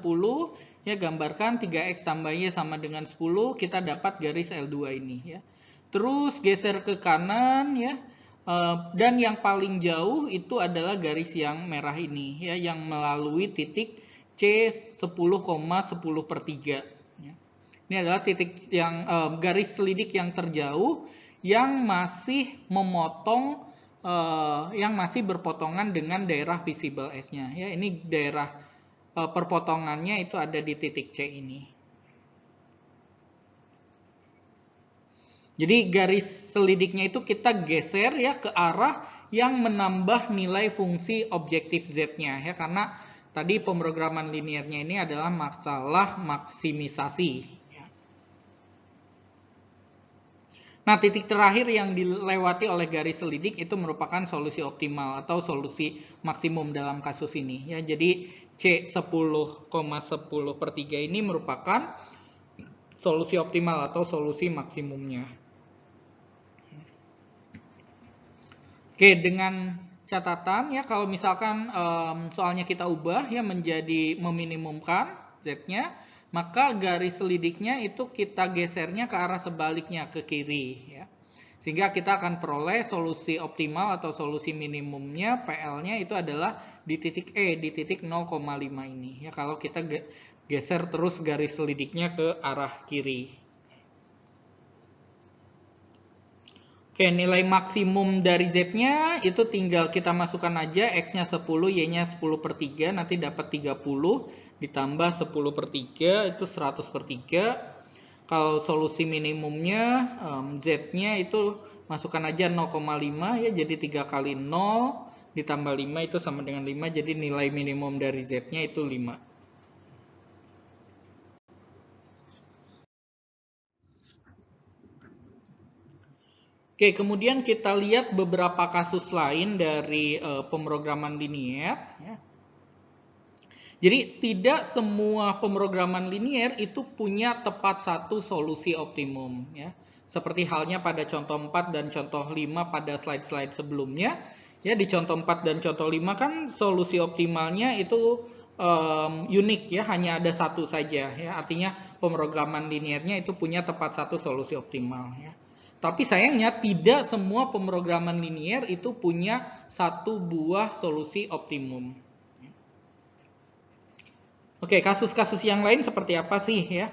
ya, gambarkan 3X tambah Y sama dengan 10, kita dapat garis L2 ini. Ya. Terus geser ke kanan, ya, dan yang paling jauh itu adalah garis yang merah ini, ya, yang melalui titik C10,10/3. Ini adalah titik yang garis selidik yang terjauh yang masih memotong, yang masih berpotongan dengan daerah visible S-nya. Ya, ini daerah perpotongannya itu ada di titik C ini. Jadi garis selidiknya itu kita geser, ya, ke arah yang menambah nilai fungsi objektif Z-nya, ya, karena tadi pemrograman linearnya ini adalah masalah maksimisasi. Nah, titik terakhir yang dilewati oleh garis selidik itu merupakan solusi optimal atau solusi maksimum dalam kasus ini. Ya, jadi C10,10/3 ini merupakan solusi optimal atau solusi maksimumnya. Oke, dengan catatan, ya, kalau misalkan soalnya kita ubah, ya, menjadi meminimumkan Z-nya, maka garis selidiknya itu kita gesernya ke arah sebaliknya, ke kiri, ya. Sehingga kita akan peroleh solusi optimal atau solusi minimumnya PL-nya itu adalah di titik E, di titik 0,5 ini. Ya, kalau kita geser terus garis selidiknya ke arah kiri. Oke, nilai maksimum dari Z-nya itu tinggal kita masukkan aja, X-nya 10, Y-nya 10/3, nanti dapat 30, ditambah 10/3, itu 100/3. Kalau solusi minimumnya, Z-nya itu masukkan aja 0,5, ya, jadi 3 kali 0, ditambah 5 itu sama dengan 5, jadi nilai minimum dari Z-nya itu 5. Oke, kemudian kita lihat beberapa kasus lain dari pemrograman linier. Ya. Jadi tidak semua pemrograman linier itu punya tepat satu solusi optimum. Ya. Seperti halnya pada contoh 4 dan contoh 5 pada slide-slide sebelumnya. Ya, di contoh 4 dan contoh 5 kan solusi optimalnya itu unik, ya, hanya ada satu saja. Ya. Artinya pemrograman liniernya itu punya tepat satu solusi optimal. Ya. Tapi sayangnya tidak semua pemrograman linier itu punya satu buah solusi optimum. Oke, kasus-kasus yang lain seperti apa sih, ya?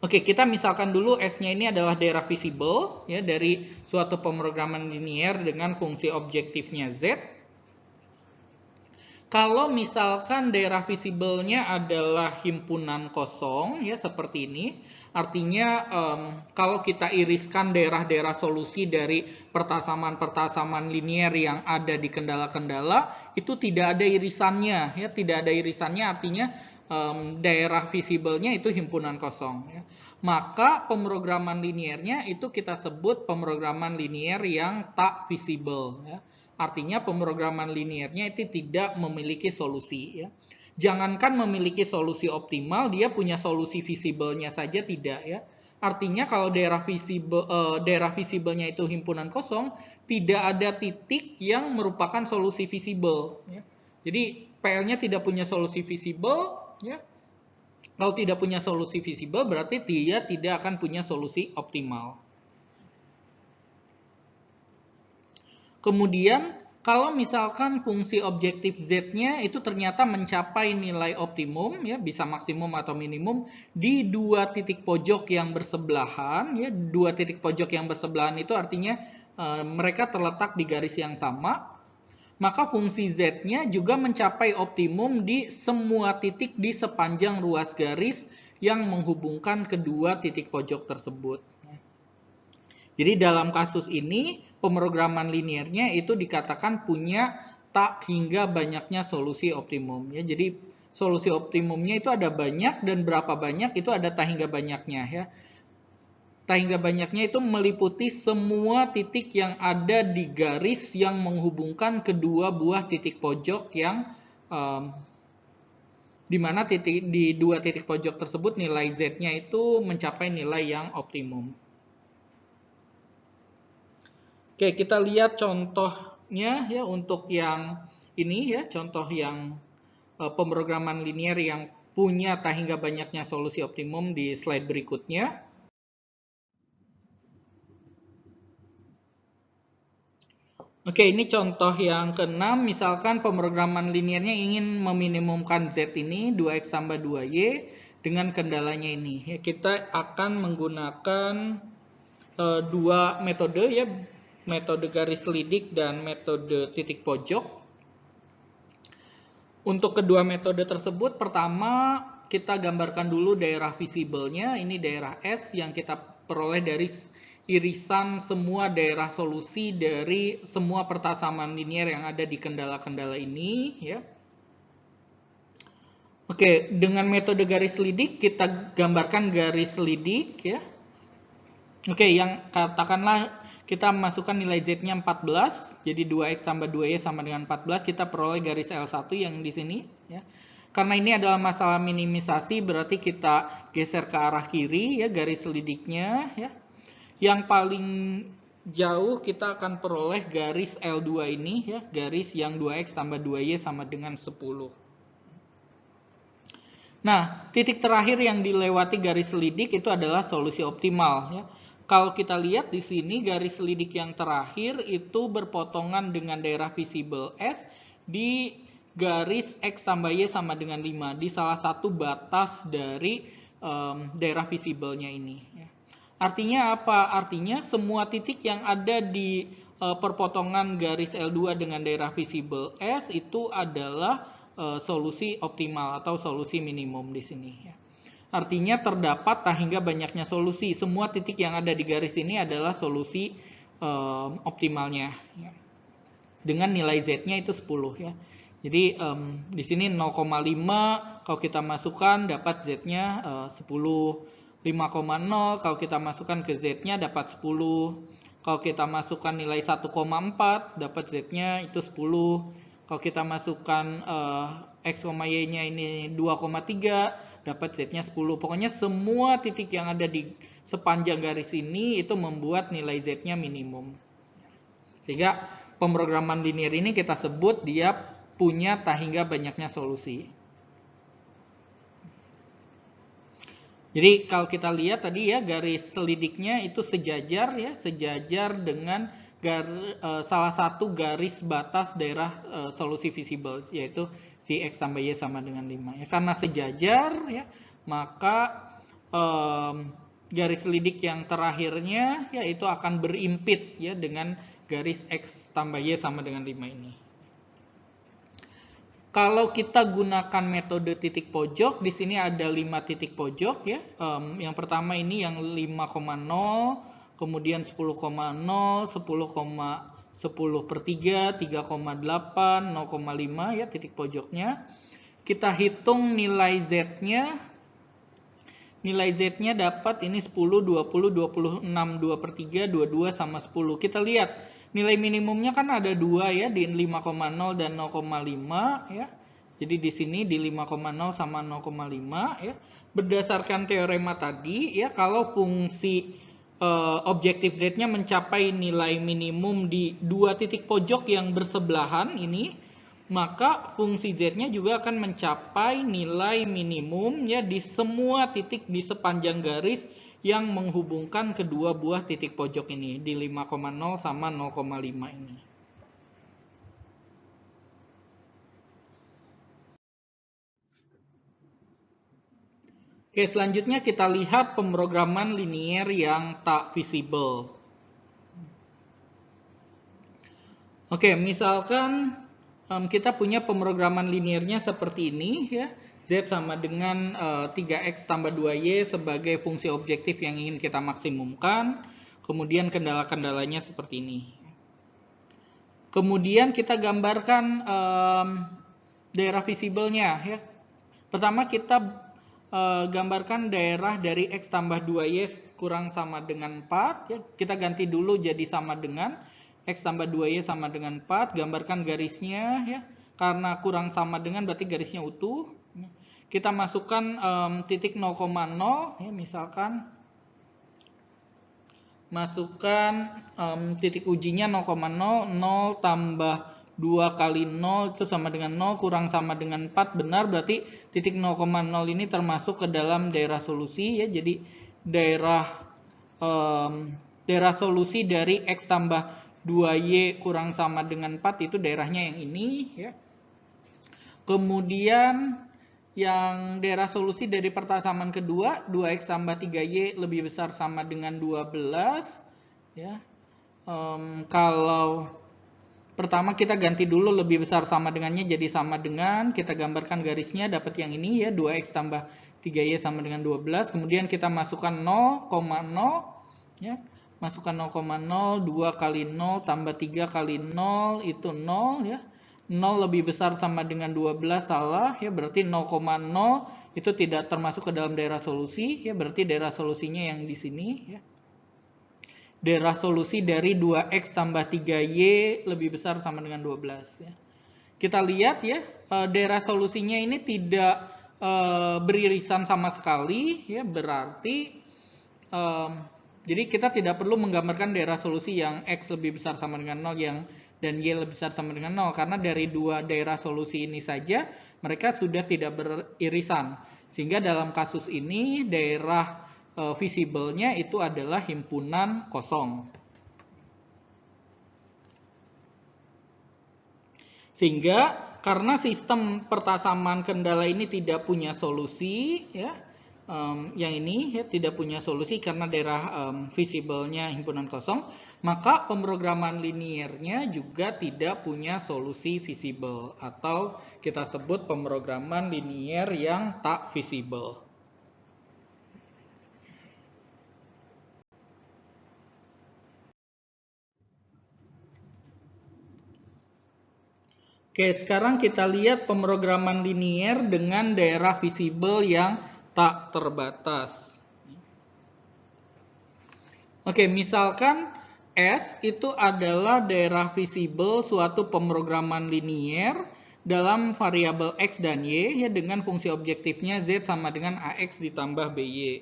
Oke, kita misalkan dulu S-nya ini adalah daerah visible, ya, dari suatu pemrograman linier dengan fungsi objektifnya Z. Kalau misalkan daerah visible-nya adalah himpunan kosong, ya, seperti ini, artinya kalau kita iriskan daerah-daerah solusi dari pertasaman-pertasaman linier yang ada di kendala-kendala, itu tidak ada irisannya, ya, tidak ada irisannya, artinya daerah visible-nya itu himpunan kosong. Ya. Maka pemrograman liniernya itu kita sebut pemrograman linier yang tak visible. Ya. Artinya pemrograman liniernya itu tidak memiliki solusi. Ya. Jangankan memiliki solusi optimal, dia punya solusi visible-nya saja tidak, ya. Artinya kalau daerah visible-nya itu himpunan kosong, tidak ada titik yang merupakan solusi visible, ya. Jadi PL-nya tidak punya solusi visible, ya. Kalau tidak punya solusi visible berarti dia tidak akan punya solusi optimal. Kemudian kalau misalkan fungsi objektif Z-nya itu ternyata mencapai nilai optimum, ya, bisa maksimum atau minimum di dua titik pojok yang bersebelahan, ya, dua titik pojok yang bersebelahan itu artinya mereka terletak di garis yang sama, maka fungsi Z-nya juga mencapai optimum di semua titik di sepanjang ruas garis yang menghubungkan kedua titik pojok tersebut. Jadi dalam kasus ini, pemrograman liniernya itu dikatakan punya tak hingga banyaknya solusi optimum. Ya, jadi solusi optimumnya itu ada banyak dan berapa banyak itu ada tak hingga banyaknya. Ya. Tak hingga banyaknya itu meliputi semua titik yang ada di garis yang menghubungkan kedua buah titik pojok yang di mana di dua titik pojok tersebut nilai Z-nya itu mencapai nilai yang optimum. Oke, kita lihat contohnya, ya, untuk yang ini, ya, contoh yang pemrograman linier yang punya tak hingga banyaknya solusi optimum di slide berikutnya. Oke, ini contoh yang ke-6, misalkan pemrograman liniernya ingin meminimumkan Z ini 2X tambah 2Y dengan kendalanya ini. Ya, kita akan menggunakan dua metode, ya, metode garis selidik dan metode titik pojok. Untuk kedua metode tersebut, pertama kita gambarkan dulu daerah visible-nya. Ini daerah S yang kita peroleh dari irisan semua daerah solusi dari semua pertasaman linier yang ada di kendala-kendala ini, ya. Oke, dengan metode garis selidik kita gambarkan garis selidik, ya. Oke, yang katakanlah kita masukkan nilai Z-nya 14, jadi 2X tambah 2Y sama dengan 14, kita peroleh garis L1 yang di sini. Ya. Karena ini adalah masalah minimisasi, berarti kita geser ke arah kiri, ya, garis selidiknya. Ya. Yang paling jauh kita akan peroleh garis L2 ini, ya, garis yang 2X tambah 2Y sama dengan 10. Nah, titik terakhir yang dilewati garis selidik itu adalah solusi optimal. Ya. kalau kita lihat di sini garis selidik yang terakhir itu berpotongan dengan daerah visible S di garis X tambah Y sama dengan 5 di salah satu batas dari daerah visible-nya ini. Artinya apa? Artinya semua titik yang ada di perpotongan garis L2 dengan daerah visible S itu adalah solusi optimal atau solusi minimum di sini. Artinya terdapat tak hingga banyaknya solusi. Semua titik yang ada di garis ini adalah solusi optimalnya. Dengan nilai Z-nya itu 10 ya. Jadi di sini 0,5 kalau kita masukkan dapat Z-nya 10. 5,0 kalau kita masukkan ke Z-nya dapat 10. Kalau kita masukkan nilai 1,4 dapat Z-nya itu 10. Kalau kita masukkan X, Y-nya ini 2,3 dapat Z-nya 10. Pokoknya semua titik yang ada di sepanjang garis ini itu membuat nilai Z-nya minimum. Sehingga pemrograman linear ini kita sebut dia punya tak hingga banyaknya solusi. Jadi kalau kita lihat tadi ya garis selidiknya itu sejajar ya, sejajar dengan salah satu garis batas daerah solusi visible, yaitu si X tambah Y sama dengan 5 ya. Karena sejajar ya, maka garis selidik yang terakhirnya ya itu akan berimpit ya dengan garis X tambah Y sama dengan 5 ini. Kalau kita gunakan metode titik pojok, di sini ada 5 titik pojok ya. Yang pertama ini yang 5,0, kemudian 10,0, 10,10/3, 3,8, 0,5 ya titik pojoknya. Kita hitung nilai Z-nya. Nilai Z-nya dapat ini 10, 20, 26, 2/3, 22 sama 10. Kita lihat nilai minimumnya kan ada 2 ya di 5,0 dan 0,5 ya. Jadi di sini di 5,0 sama 0,5 ya. Berdasarkan teorema tadi ya, kalau fungsi objektif Z-nya mencapai nilai minimum di 2 titik pojok yang bersebelahan ini, maka fungsi Z-nya juga akan mencapai nilai minimum ya di semua titik di sepanjang garis yang menghubungkan kedua buah titik pojok ini di 5,0 sama 0,5 ini. Oke, selanjutnya kita lihat pemrograman linear yang tak visible. Oke, misalkan kita punya pemrograman linearnya seperti ini ya. Z sama dengan 3X tambah 2Y sebagai fungsi objektif yang ingin kita maksimumkan. Kemudian kendala-kendalanya seperti ini. Kemudian kita gambarkan daerah visible-nya ya. Pertama kita gambarkan daerah dari X tambah 2Y kurang sama dengan 4 ya. Kita ganti dulu jadi sama dengan X tambah 2Y sama dengan 4, gambarkan garisnya ya. Karena kurang sama dengan berarti garisnya utuh. Kita masukkan titik 0,0 ya, misalkan masukkan titik ujinya 0,0, 0 tambah 2 kali 0 itu sama dengan 0, kurang sama dengan 4, benar, berarti titik 0,0 ini termasuk ke dalam daerah solusi ya. Jadi daerah solusi dari X tambah 2Y kurang sama dengan 4 itu daerahnya yang ini ya. Kemudian yang daerah solusi dari pertasaman kedua, 2X tambah 3Y lebih besar sama dengan 12 ya. Kalau pertama kita ganti dulu lebih besar sama dengannya jadi sama dengan, kita gambarkan garisnya dapat yang ini ya, 2X tambah 3Y sama dengan 12. Kemudian kita masukkan 0,0 ya. Masukkan 0,0, 2 kali 0 tambah 3 kali 0 itu 0 ya. 0 lebih besar sama dengan 12 salah ya, berarti 0,0 itu tidak termasuk ke dalam daerah solusi ya, berarti daerah solusinya yang di sini ya. Daerah solusi dari 2X tambah 3Y lebih besar sama dengan 12 ya. Kita lihat ya, daerah solusinya ini tidak beririsan sama sekali ya, berarti jadi kita tidak perlu menggambarkan daerah solusi yang X lebih besar sama dengan 0 dan Y lebih besar sama dengan 0. Karena dari dua daerah solusi ini saja mereka sudah tidak beririsan. Sehingga dalam kasus ini daerah visible-nya itu adalah himpunan kosong. Sehingga karena sistem pertasaman kendala ini tidak punya solusi, ya, yang ini ya, tidak punya solusi karena daerah visible-nya himpunan kosong, maka pemrograman liniernya juga tidak punya solusi visible, atau kita sebut pemrograman linier yang tak visible. Oke, sekarang kita lihat pemrograman linier dengan daerah visible yang tak terbatas. Oke, misalkan S itu adalah daerah visible suatu pemrograman linier dalam variabel X dan Y, ya, dengan fungsi objektifnya Z sama dengan AX ditambah BY.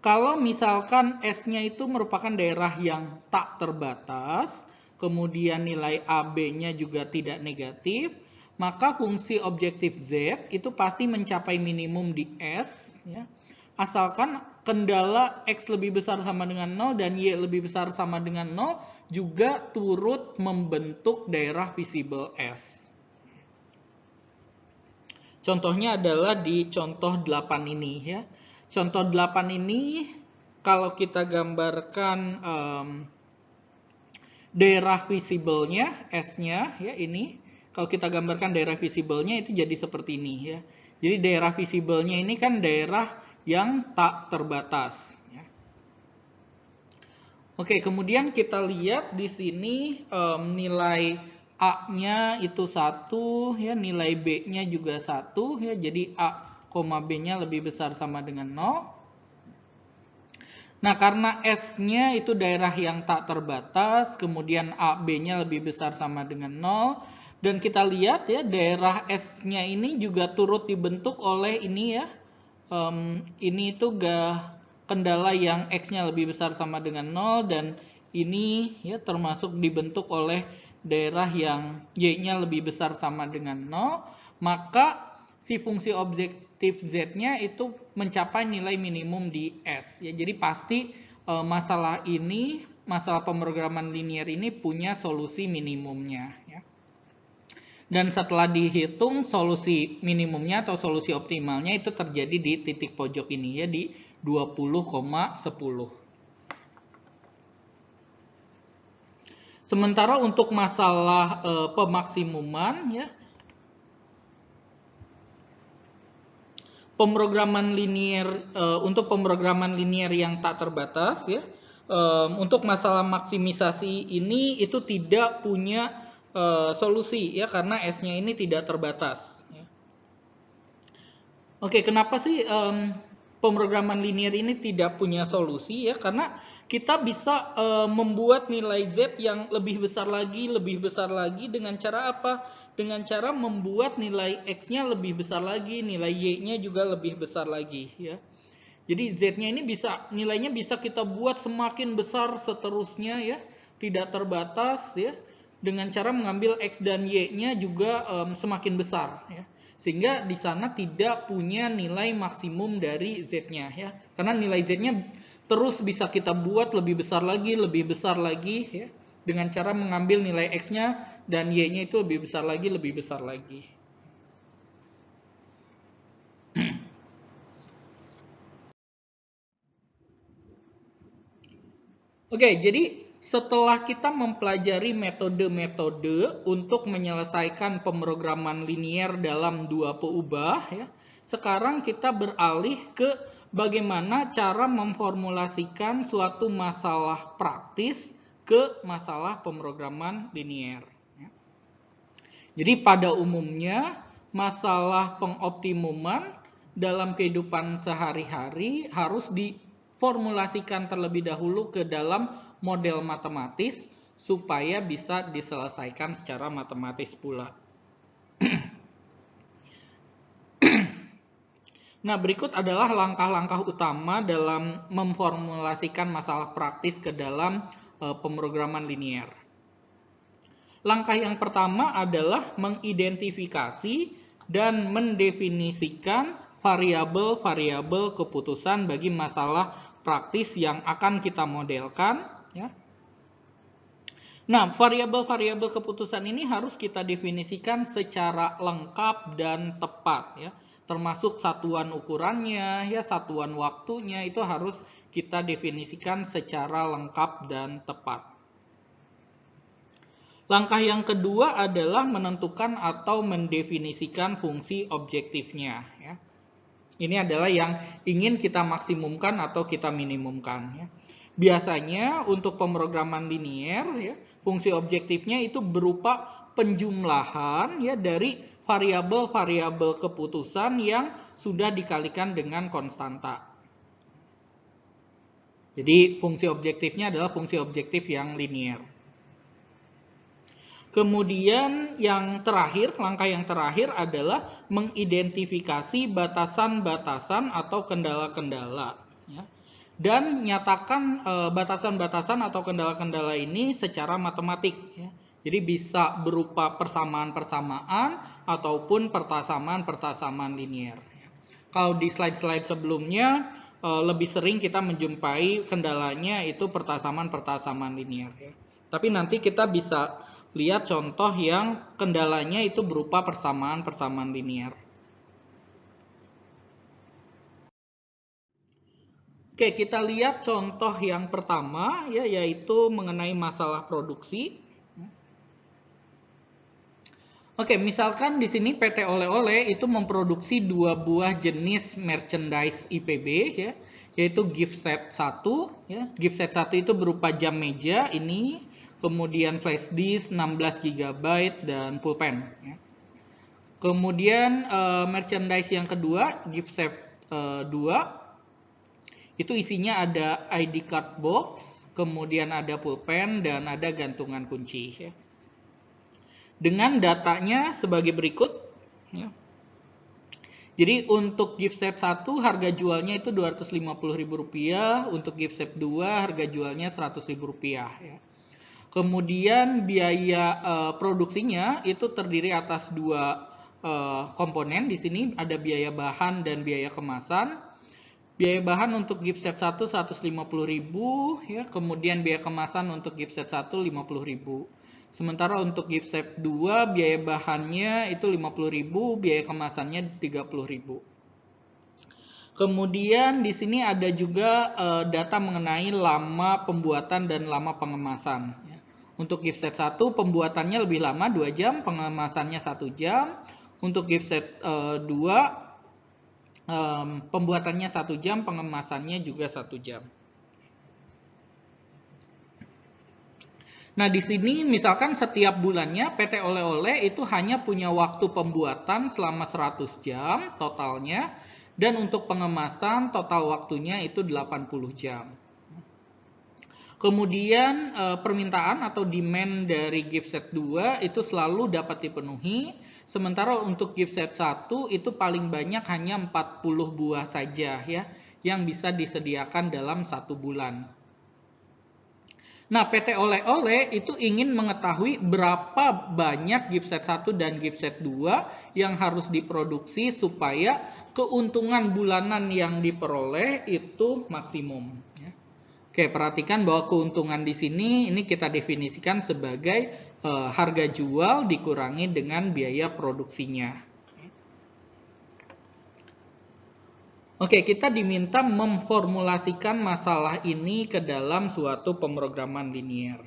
Kalau misalkan S-nya itu merupakan daerah yang tak terbatas, kemudian nilai AB-nya juga tidak negatif, maka fungsi objektif Z itu pasti mencapai minimum di S, ya, asalkan kendala X lebih besar sama dengan 0 dan Y lebih besar sama dengan 0 juga turut membentuk daerah visible S. Contohnya adalah di contoh 8 ini, ya. Contoh 8 ini kalau kita gambarkan daerah visible-nya, S-nya, ya, ini. Kalau kita gambarkan daerah visible-nya itu jadi seperti ini, ya. Jadi daerah visible-nya ini kan daerah yang tak terbatas, ya. Oke, kemudian kita lihat di sini nilai A-nya itu 1, ya, nilai B-nya juga 1, ya. Jadi A, B-nya lebih besar sama dengan 0. Nah, karena S-nya itu daerah yang tak terbatas, kemudian AB-nya lebih besar sama dengan 0, dan kita lihat, ya, daerah S-nya ini juga turut dibentuk oleh ini, ya, ini itu kendala yang X-nya lebih besar sama dengan 0, dan ini, ya, termasuk dibentuk oleh daerah yang Y-nya lebih besar sama dengan 0, maka si fungsi objektif Z-nya itu mencapai nilai minimum di S. Ya, jadi pasti masalah ini, masalah pemrograman linier ini punya solusi minimumnya. Ya. Dan setelah dihitung solusi minimumnya atau solusi optimalnya itu terjadi di titik pojok ini, ya, di 20,10. Sementara untuk masalah pemaksimuman, ya, pemrograman linier untuk pemrograman linier yang tak terbatas, ya, untuk masalah maksimisasi ini itu tidak punya solusi, ya, karena S-nya ini tidak terbatas, ya. Oke, kenapa sih pemrograman linier ini tidak punya solusi, ya? Karena kita bisa membuat nilai Z yang lebih besar lagi dengan cara apa? Dengan cara membuat nilai X-nya lebih besar lagi, nilai Y-nya juga lebih besar lagi, ya. Jadi Z-nya ini nilainya bisa kita buat semakin besar seterusnya, ya, tidak terbatas, ya, dengan cara mengambil X dan Y-nya juga semakin besar, ya. Sehingga di sana tidak punya nilai maksimum dari Z-nya, ya. Karena nilai Z-nya terus bisa kita buat lebih besar lagi, ya, dengan cara mengambil nilai X-nya dan Y-nya itu lebih besar lagi. Oke, jadi setelah kita mempelajari metode-metode untuk menyelesaikan pemrograman linier dalam dua peubah, ya, sekarang kita beralih ke bagaimana cara memformulasikan suatu masalah praktis ke masalah pemrograman linier. Ya. Jadi pada umumnya masalah pengoptimuman dalam kehidupan sehari-hari harus diformulasikan terlebih dahulu ke dalam model matematis supaya bisa diselesaikan secara matematis pula. Nah, berikut adalah langkah-langkah utama dalam memformulasikan masalah praktis ke dalam pemrograman linier. Langkah yang pertama adalah mengidentifikasi dan mendefinisikan variabel-variabel keputusan bagi masalah praktis yang akan kita modelkan, ya. Nah, variabel-variabel keputusan ini harus kita definisikan secara lengkap dan tepat, ya. Termasuk satuan ukurannya, ya, satuan waktunya itu harus kita definisikan secara lengkap dan tepat. Langkah yang kedua adalah menentukan atau mendefinisikan fungsi objektifnya, ya. Ini adalah yang ingin kita maksimumkan atau kita minimumkan, ya. Biasanya untuk pemrograman linier, ya, fungsi objektifnya itu berupa penjumlahan, ya, dari variabel-variabel keputusan yang sudah dikalikan dengan konstanta. Jadi fungsi objektifnya adalah fungsi objektif yang linier. Kemudian yang terakhir, langkah yang terakhir adalah mengidentifikasi batasan-batasan atau kendala-kendala, ya. Dan nyatakan batasan-batasan atau kendala-kendala ini secara matematik, ya. Jadi bisa berupa persamaan-persamaan ataupun pertasamaan-pertasamaan linier. Kalau di slide-slide sebelumnya lebih sering kita menjumpai kendalanya itu pertasamaan-pertasamaan linier, ya. Tapi nanti kita bisa lihat contoh yang kendalanya itu berupa persamaan-persamaan linier. Oke, kita lihat contoh yang pertama, ya, yaitu mengenai masalah produksi. Oke, misalkan di sini PT Oleh-oleh itu memproduksi 2 buah jenis merchandise IPB, ya, yaitu gift set 1, ya. Gift set 1 itu berupa jam meja ini, kemudian flash disk 16 GB dan pulpen, ya. Kemudian merchandise yang kedua, gift set 2, itu isinya ada ID card box, kemudian ada pulpen dan ada gantungan kunci, ya. Dengan datanya sebagai berikut, ya. Jadi untuk gift set 1 harga jualnya itu Rp250.000, untuk gift set 2 harga jualnya Rp100.000, ya. Kemudian biaya produksinya itu terdiri atas 2 komponen. Di sini ada biaya bahan dan biaya kemasan. Biaya bahan untuk gift set 1 Rp150.000, ya. Kemudian biaya kemasan untuk gift set 1 Rp50.000. Sementara untuk gift set 2 biaya bahannya itu Rp50.000, biaya kemasannya Rp30.000. Kemudian di sini ada juga data mengenai lama pembuatan dan lama pengemasan, ya. Untuk gift set 1 pembuatannya lebih lama 2 jam, pengemasannya 1 jam. Untuk gift set 2 pembuatannya 1 jam, pengemasannya juga 1 jam. Nah, di sini misalkan setiap bulannya PT Oleh-oleh itu hanya punya waktu pembuatan selama 100 jam totalnya, dan untuk pengemasan total waktunya itu 80 jam. Kemudian permintaan atau demand dari gift set 2 itu selalu dapat dipenuhi, sementara untuk gift set 1 itu paling banyak hanya 40 buah saja, ya, yang bisa disediakan dalam 1 bulan. Nah, PT Oleh-oleh itu ingin mengetahui berapa banyak gift set 1 dan gift set 2 yang harus diproduksi supaya keuntungan bulanan yang diperoleh itu maksimum, ya. Oke, perhatikan bahwa keuntungan di sini ini kita definisikan sebagai harga jual dikurangi dengan biaya produksinya. Oke, kita diminta memformulasikan masalah ini ke dalam suatu pemrograman linier.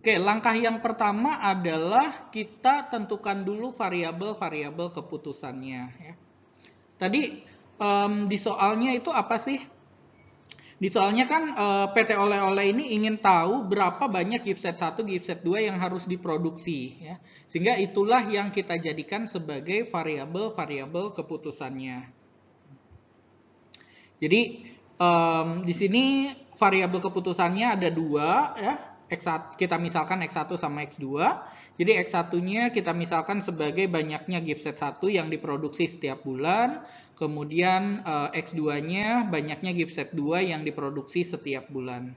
Oke, langkah yang pertama adalah kita tentukan dulu variabel-variabel keputusannya, ya. Tadi di soalnya itu apa sih? Di soalnya kan PT Oleh-oleh ini ingin tahu berapa banyak gift set 1, gift set 2 yang harus diproduksi, ya. Sehingga itulah yang kita jadikan sebagai variabel-variabel keputusannya. Jadi di sini variabel keputusannya ada 2, ya. Kita misalkan X1 sama X2. Jadi X1-nya kita misalkan sebagai banyaknya gift set 1 yang diproduksi setiap bulan. Kemudian X2-nya banyaknya gift set 2 yang diproduksi setiap bulan.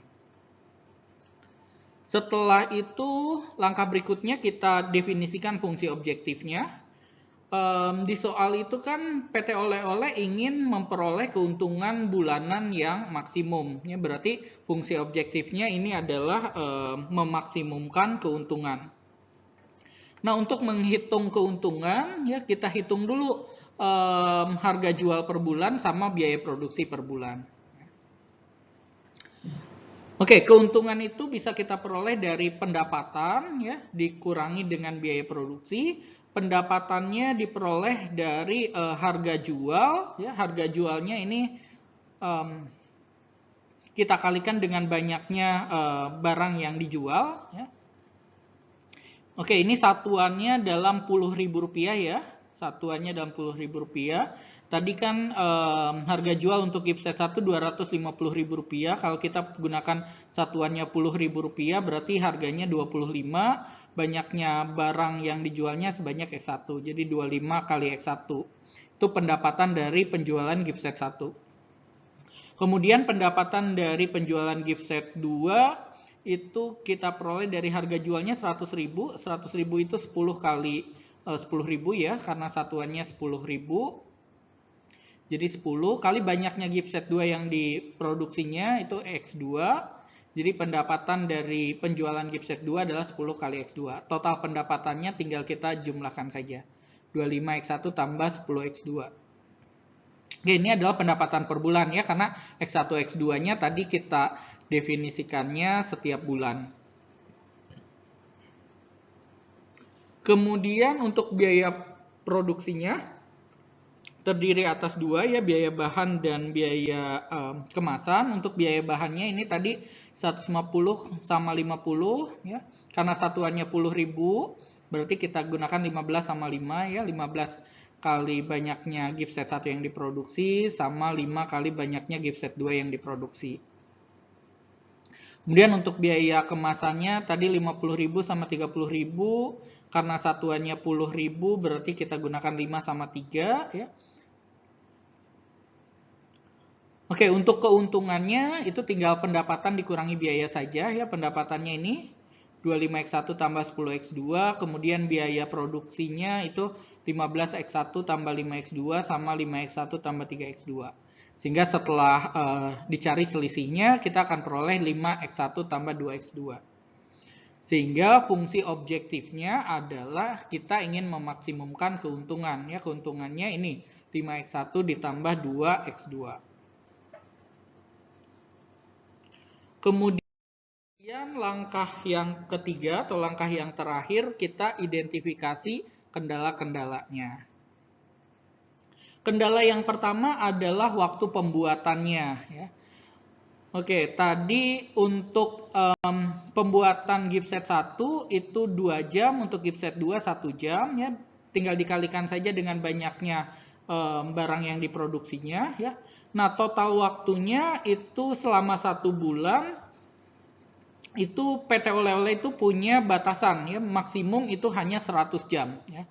Setelah itu, langkah berikutnya kita definisikan fungsi objektifnya. Di soal itu kan PT Oleh-oleh ingin memperoleh keuntungan bulanan yang maksimum. Ya, berarti fungsi objektifnya ini adalah memaksimumkan keuntungan. Nah, untuk menghitung keuntungan, ya kita hitung dulu harga jual per bulan sama biaya produksi per bulan. Oke, keuntungan itu bisa kita peroleh dari pendapatan, ya, dikurangi dengan biaya produksi. Pendapatannya diperoleh dari harga jual, ya, harga jualnya ini kita kalikan dengan banyaknya barang yang dijual, ya. Oke, ini satuannya dalam Rp10.000 ya, satuannya dalam Rp10.000. Tadi kan harga jual untuk gipset 1 Rp250.000. Kalau kita gunakan satuannya Rp10.000 berarti harganya 25. Banyaknya barang yang dijualnya sebanyak X1. Jadi 25 kali X1. Itu pendapatan dari penjualan gipset 1. Kemudian pendapatan dari penjualan gipset 2 itu kita peroleh dari harga jualnya 100.000. 100.000 itu 10 kali 10.000 ya, karena satuannya 10.000. Jadi 10 kali banyaknya gipset 2 yang diproduksinya itu X2. Jadi pendapatan dari penjualan gipset 2 adalah 10 kali X2. Total pendapatannya tinggal kita jumlahkan saja. 25X1 tambah 10X2. Oke, ini adalah pendapatan per bulan ya, karena X1 X2-nya tadi kita definisikannya setiap bulan. Kemudian untuk biaya produksinya terdiri atas dua ya, biaya bahan dan biaya kemasan. Untuk biaya bahannya ini tadi 150 sama 50 ya. Karena satuannya 10.000 berarti kita gunakan 15 sama 5 ya. 15 kali banyaknya gipset 1 yang diproduksi sama 5 kali banyaknya gipset 2 yang diproduksi. Kemudian untuk biaya kemasannya tadi 50.000 sama 30.000, karena satuannya 10.000 berarti kita gunakan 5 sama 3 ya. Oke, untuk keuntungannya itu tinggal pendapatan dikurangi biaya saja ya. Pendapatannya ini 25X1 tambah 10X2, kemudian biaya produksinya itu 15X1 tambah 5X2 sama 5X1 tambah 3X2. Sehingga setelah dicari selisihnya, kita akan peroleh 5X1 tambah 2X2. Sehingga fungsi objektifnya adalah kita ingin memaksimumkan keuntungan. Ya, keuntungannya ini 5X1 ditambah 2X2. Kemudian langkah yang ketiga atau langkah yang terakhir, kita identifikasi kendala-kendalanya. Kendala yang pertama adalah waktu pembuatannya. Ya. Oke, tadi untuk pembuatan gipset 1 itu 2 jam, untuk gipset 2 1 jam. Ya. Tinggal dikalikan saja dengan banyaknya barang yang diproduksinya. Ya. Nah, total waktunya itu selama 1 bulan, itu PT Oleh-oleh itu punya batasan, ya, maksimum itu hanya 100 jam. Ya.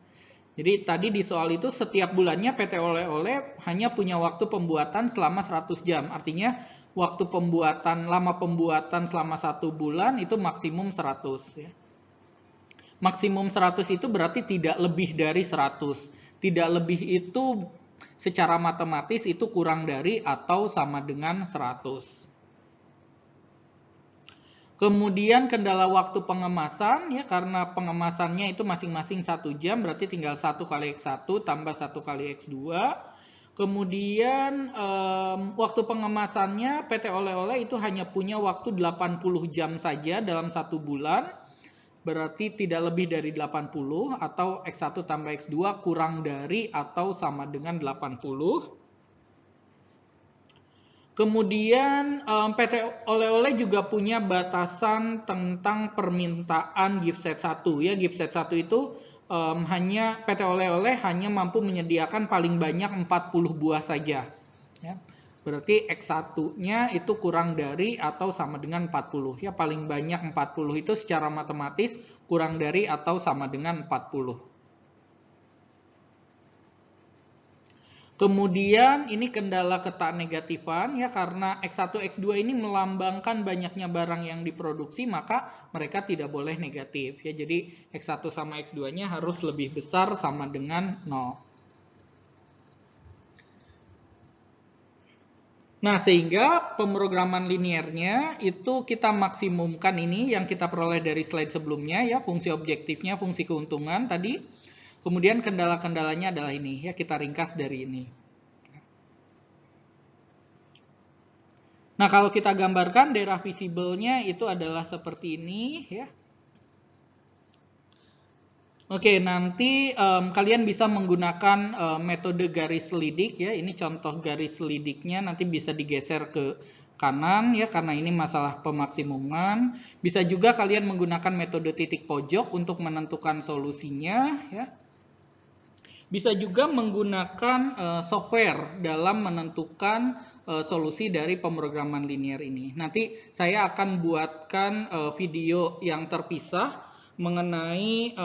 Jadi tadi di soal itu setiap bulannya PT Oleh-oleh hanya punya waktu pembuatan selama 100 jam. Artinya waktu pembuatan, lama pembuatan selama 1 bulan itu maksimum 100. Ya. Maksimum 100 itu berarti tidak lebih dari 100. Tidak lebih itu secara matematis itu kurang dari atau sama dengan 100. Kemudian kendala waktu pengemasan ya, karena pengemasannya itu masing-masing 1 jam berarti tinggal 1 kali X1 tambah 1 kali X2. Kemudian waktu pengemasannya PT Oleh-oleh itu hanya punya waktu 80 jam saja dalam 1 bulan. Berarti tidak lebih dari 80 atau X1 tambah X2 kurang dari atau sama dengan 80. Kemudian PT Oleh-oleh juga punya batasan tentang permintaan gipset 1 ya. Gipset 1 itu hanya PT Oleh-oleh hanya mampu menyediakan paling banyak 40 buah saja. Ya. Berarti X1-nya itu kurang dari atau sama dengan 40. Ya, paling banyak 40 itu secara matematis kurang dari atau sama dengan 40. Kemudian ini kendala ketak negatifan ya, karena X1, X2 ini melambangkan banyaknya barang yang diproduksi, maka mereka tidak boleh negatif ya. Jadi X1 sama X2-nya harus lebih besar sama dengan 0. Nah, sehingga pemrograman linearnya itu kita maksimumkan ini yang kita peroleh dari slide sebelumnya ya, fungsi objektifnya, fungsi keuntungan tadi. Kemudian kendala-kendalanya adalah ini ya, kita ringkas dari ini. Nah, kalau kita gambarkan daerah visible-nya itu adalah seperti ini ya. Oke, nanti kalian bisa menggunakan metode garis selidik ya. Ini contoh garis selidiknya, nanti bisa digeser ke kanan ya, karena ini masalah pemaksimuman. Bisa juga kalian menggunakan metode titik pojok untuk menentukan solusinya ya. Bisa juga menggunakan software dalam menentukan solusi dari pemrograman linear ini. Nanti saya akan buatkan video yang terpisah mengenai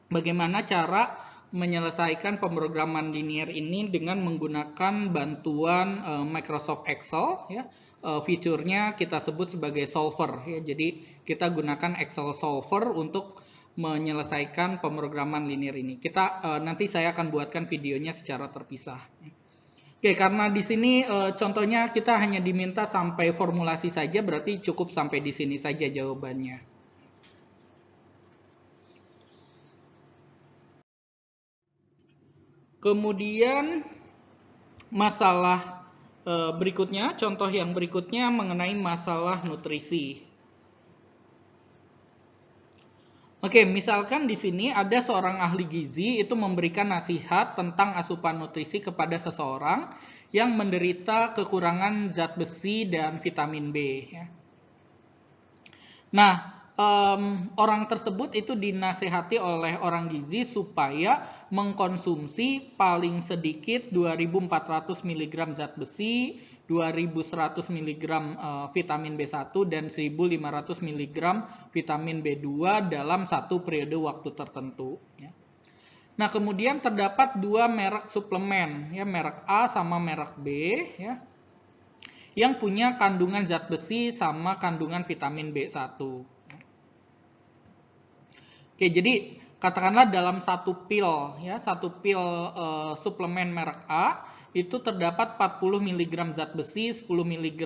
bagaimana cara menyelesaikan pemrograman linear ini dengan menggunakan bantuan Microsoft Excel ya. Fiturnya kita sebut sebagai solver ya. Jadi kita gunakan Excel solver untuk menyelesaikan pemrograman linear ini. Nanti saya akan buatkan videonya secara terpisah. Oke, karena di sini contohnya kita hanya diminta sampai formulasi saja, berarti cukup sampai di sini saja jawabannya. Kemudian masalah berikutnya, contoh yang berikutnya mengenai masalah nutrisi. Oke, misalkan di sini ada seorang ahli gizi itu memberikan nasihat tentang asupan nutrisi kepada seseorang yang menderita kekurangan zat besi dan vitamin B. Ya. Nah, orang tersebut itu dinasehati oleh orang gizi supaya mengkonsumsi paling sedikit 2.400 mg zat besi, 2.100 mg vitamin B1, dan 1.500 mg vitamin B2 dalam satu periode waktu tertentu. Ya. Nah, kemudian terdapat dua merek suplemen, ya, merek A sama merek B, ya, yang punya kandungan zat besi sama kandungan vitamin B1. Oke, jadi katakanlah dalam satu pil ya, satu pil suplemen merek A itu terdapat 40 mg zat besi, 10 mg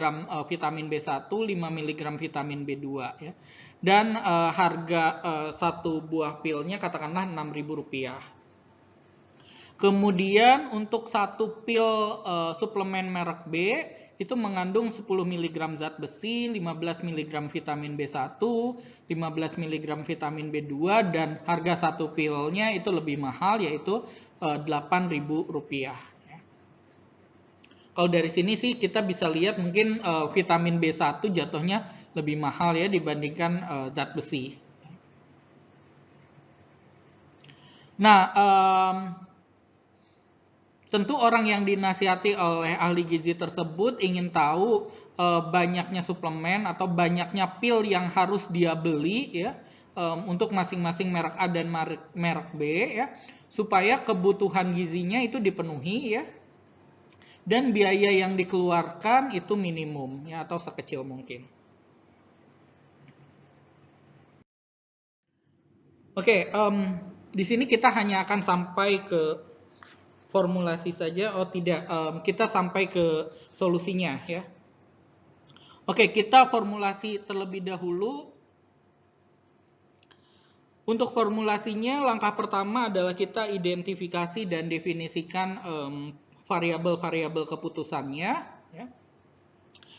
vitamin B1, 5 mg vitamin B2 ya. Dan harga satu buah pilnya katakanlah Rp6.000. Kemudian untuk satu pil suplemen merek B itu mengandung 10 mg zat besi, 15 mg vitamin B1, 15 mg vitamin B2, dan harga satu pilnya itu lebih mahal, yaitu Rp8.000. Kalau dari sini sih kita bisa lihat mungkin vitamin B1 jatuhnya lebih mahal ya dibandingkan zat besi. Nah, tentu orang yang dinasihati oleh ahli gizi tersebut ingin tahu banyaknya suplemen atau banyaknya pil yang harus dia beli ya untuk masing-masing merek A dan merek B ya, supaya kebutuhan gizinya itu dipenuhi ya, dan biaya yang dikeluarkan itu minimum ya atau sekecil mungkin. Oke, di sini kita hanya akan sampai ke formulasi saja, tidak, kita sampai ke solusinya ya. Oke, kita formulasi terlebih dahulu. Untuk formulasinya, langkah pertama adalah kita identifikasi dan definisikan variabel-variabel keputusannya ya.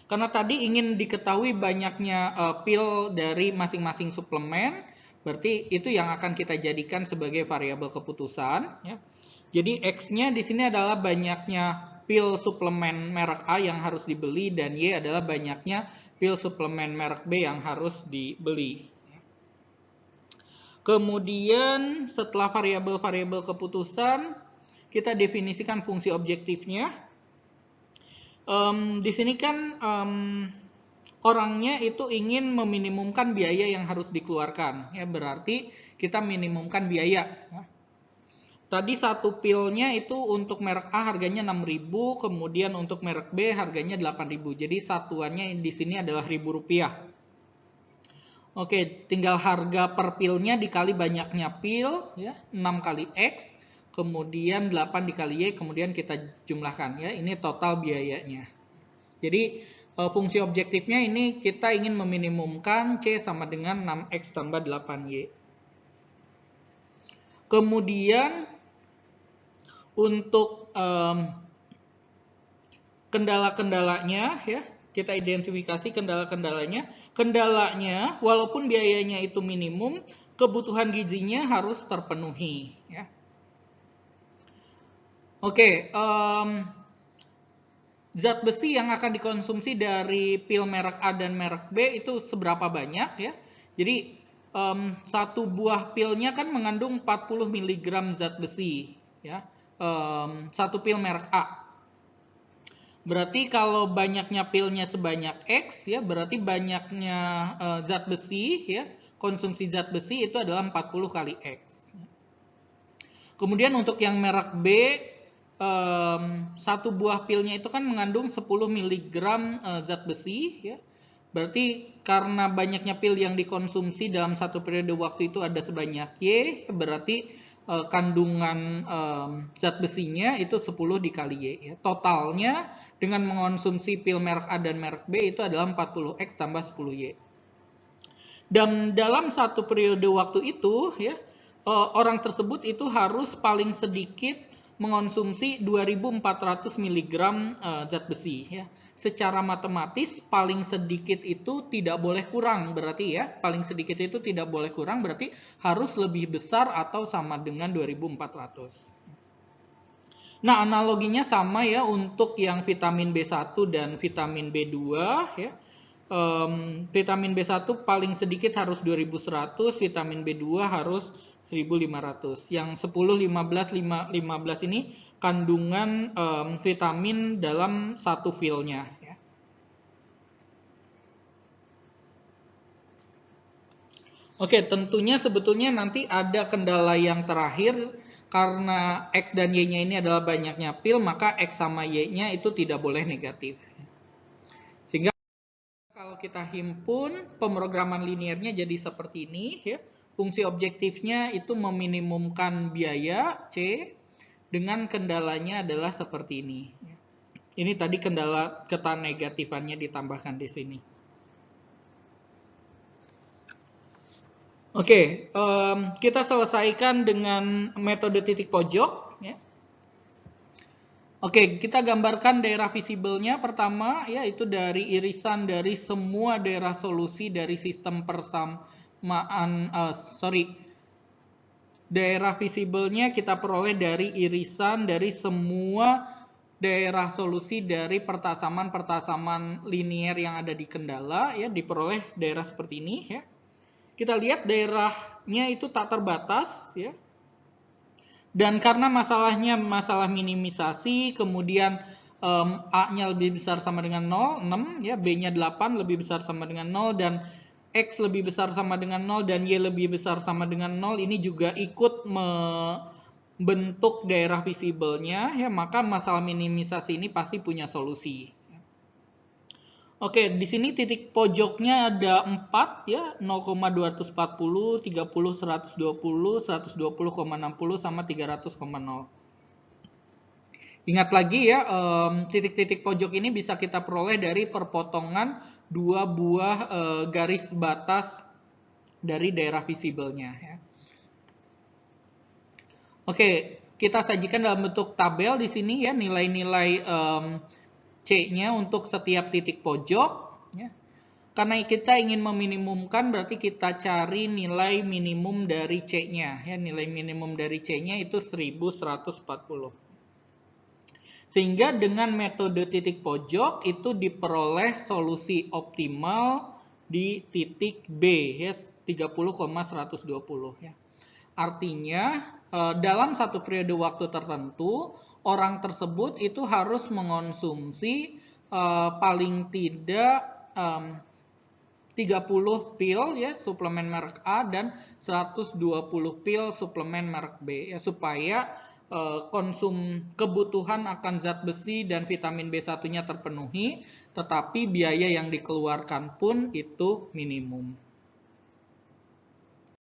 Karena tadi ingin diketahui banyaknya pil dari masing-masing suplemen, berarti itu yang akan kita jadikan sebagai variabel keputusan ya. Jadi X-nya di sini adalah banyaknya pil suplemen merek A yang harus dibeli, dan Y adalah banyaknya pil suplemen merek B yang harus dibeli. Kemudian setelah variabel-variabel keputusan, kita definisikan fungsi objektifnya. Di sini kan orangnya itu ingin meminimumkan biaya yang harus dikeluarkan, ya berarti kita minimumkan biaya. Ya. Tadi satu pilnya itu untuk merek A harganya 6.000, kemudian untuk merek B harganya 8.000. Jadi satuannya di sini adalah Rp1.000. Oke, tinggal harga per pilnya dikali banyaknya pil, ya, 6 kali X, kemudian 8 dikali Y, kemudian kita jumlahkan, ya. Ini total biayanya. Jadi fungsi objektifnya ini kita ingin meminimumkan C sama dengan 6X tambah 8Y. Kemudian untuk kendala-kendalanya, ya, kita identifikasi kendala-kendalanya. Kendalanya, walaupun biayanya itu minimum, kebutuhan gizinya harus terpenuhi. Ya. Oke, zat besi yang akan dikonsumsi dari pil merek A dan merek B itu seberapa banyak, ya? Jadi satu buah pilnya kan mengandung 40 mg zat besi, ya. Satu pil merek A. Berarti kalau banyaknya pilnya sebanyak X, ya, berarti banyaknya zat besi, ya, konsumsi zat besi itu adalah 40 kali X. Kemudian untuk yang merek B, satu buah pilnya itu kan mengandung 10 mg zat besi, ya. Berarti karena banyaknya pil yang dikonsumsi dalam satu periode waktu itu ada sebanyak Y, berarti kandungan zat besinya itu 10 dikali Y. Ya. Totalnya dengan mengonsumsi pil merek A dan merek B itu adalah 40X tambah 10Y. Dan dalam satu periode waktu itu, ya, orang tersebut itu harus paling sedikit mengonsumsi 2.400 mg zat besi. Ya. Secara matematis paling sedikit itu tidak boleh kurang, berarti, ya, paling sedikit itu tidak boleh kurang, berarti harus lebih besar atau sama dengan 2.400. Nah, analoginya sama, ya, untuk yang vitamin B1 dan vitamin B2, ya. Vitamin B1 paling sedikit harus 2.100, vitamin B2 harus 1.500. Yang 10, 15, 15 ini kandungan vitamin dalam satu pilnya. Ya. Oke, tentunya sebetulnya nanti ada kendala yang terakhir, karena X dan Y-nya ini adalah banyaknya pil, maka X sama Y-nya itu tidak boleh negatif. Sehingga kalau kita himpun, pemrograman linearnya jadi seperti ini. Ya. Fungsi objektifnya itu meminimumkan biaya C, dengan kendalanya adalah seperti ini. Ini tadi kendala ketanegatifannya ditambahkan di sini. Oke, kita selesaikan dengan metode titik pojok. Ya. Oke, kita gambarkan daerah visibelnya pertama, yaitu dari irisan dari semua daerah solusi dari sistem persamaan, daerah visibelnya kita peroleh dari irisan dari semua daerah solusi dari pertasaman-pertasaman linear yang ada di kendala, ya, diperoleh daerah seperti ini, ya. Kita lihat daerahnya itu tak terbatas, ya. Dan karena masalahnya masalah minimisasi, kemudian A-nya lebih besar sama dengan 0, 6, ya, B-nya 8 lebih besar sama dengan 0, dan X lebih besar sama dengan 0 dan Y lebih besar sama dengan 0, ini juga ikut membentuk daerah visibelnya, ya, maka masalah minimisasi ini pasti punya solusi. Oke, di sini titik pojoknya ada 4, ya, 0,240, 30, 120, 120,60 sama 300,0. Ingat lagi, ya, titik-titik pojok ini bisa kita peroleh dari perpotongan dua buah garis batas dari daerah visibelnya. Ya. Oke, kita sajikan dalam bentuk tabel di sini, ya, nilai-nilai C-nya untuk setiap titik pojok. Ya. Karena kita ingin meminimumkan, berarti kita cari nilai minimum dari C-nya. Ya, nilai minimum dari C-nya itu 1140. Sehingga dengan metode titik pojok itu diperoleh solusi optimal di titik B, ya, 30,120. Ya. Artinya dalam satu periode waktu tertentu, orang tersebut itu harus mengonsumsi paling tidak 30 pil ya suplemen merek A dan 120 pil suplemen merek B ya, supaya kebutuhan akan zat besi dan vitamin B1-nya terpenuhi, tetapi biaya yang dikeluarkan pun itu minimum.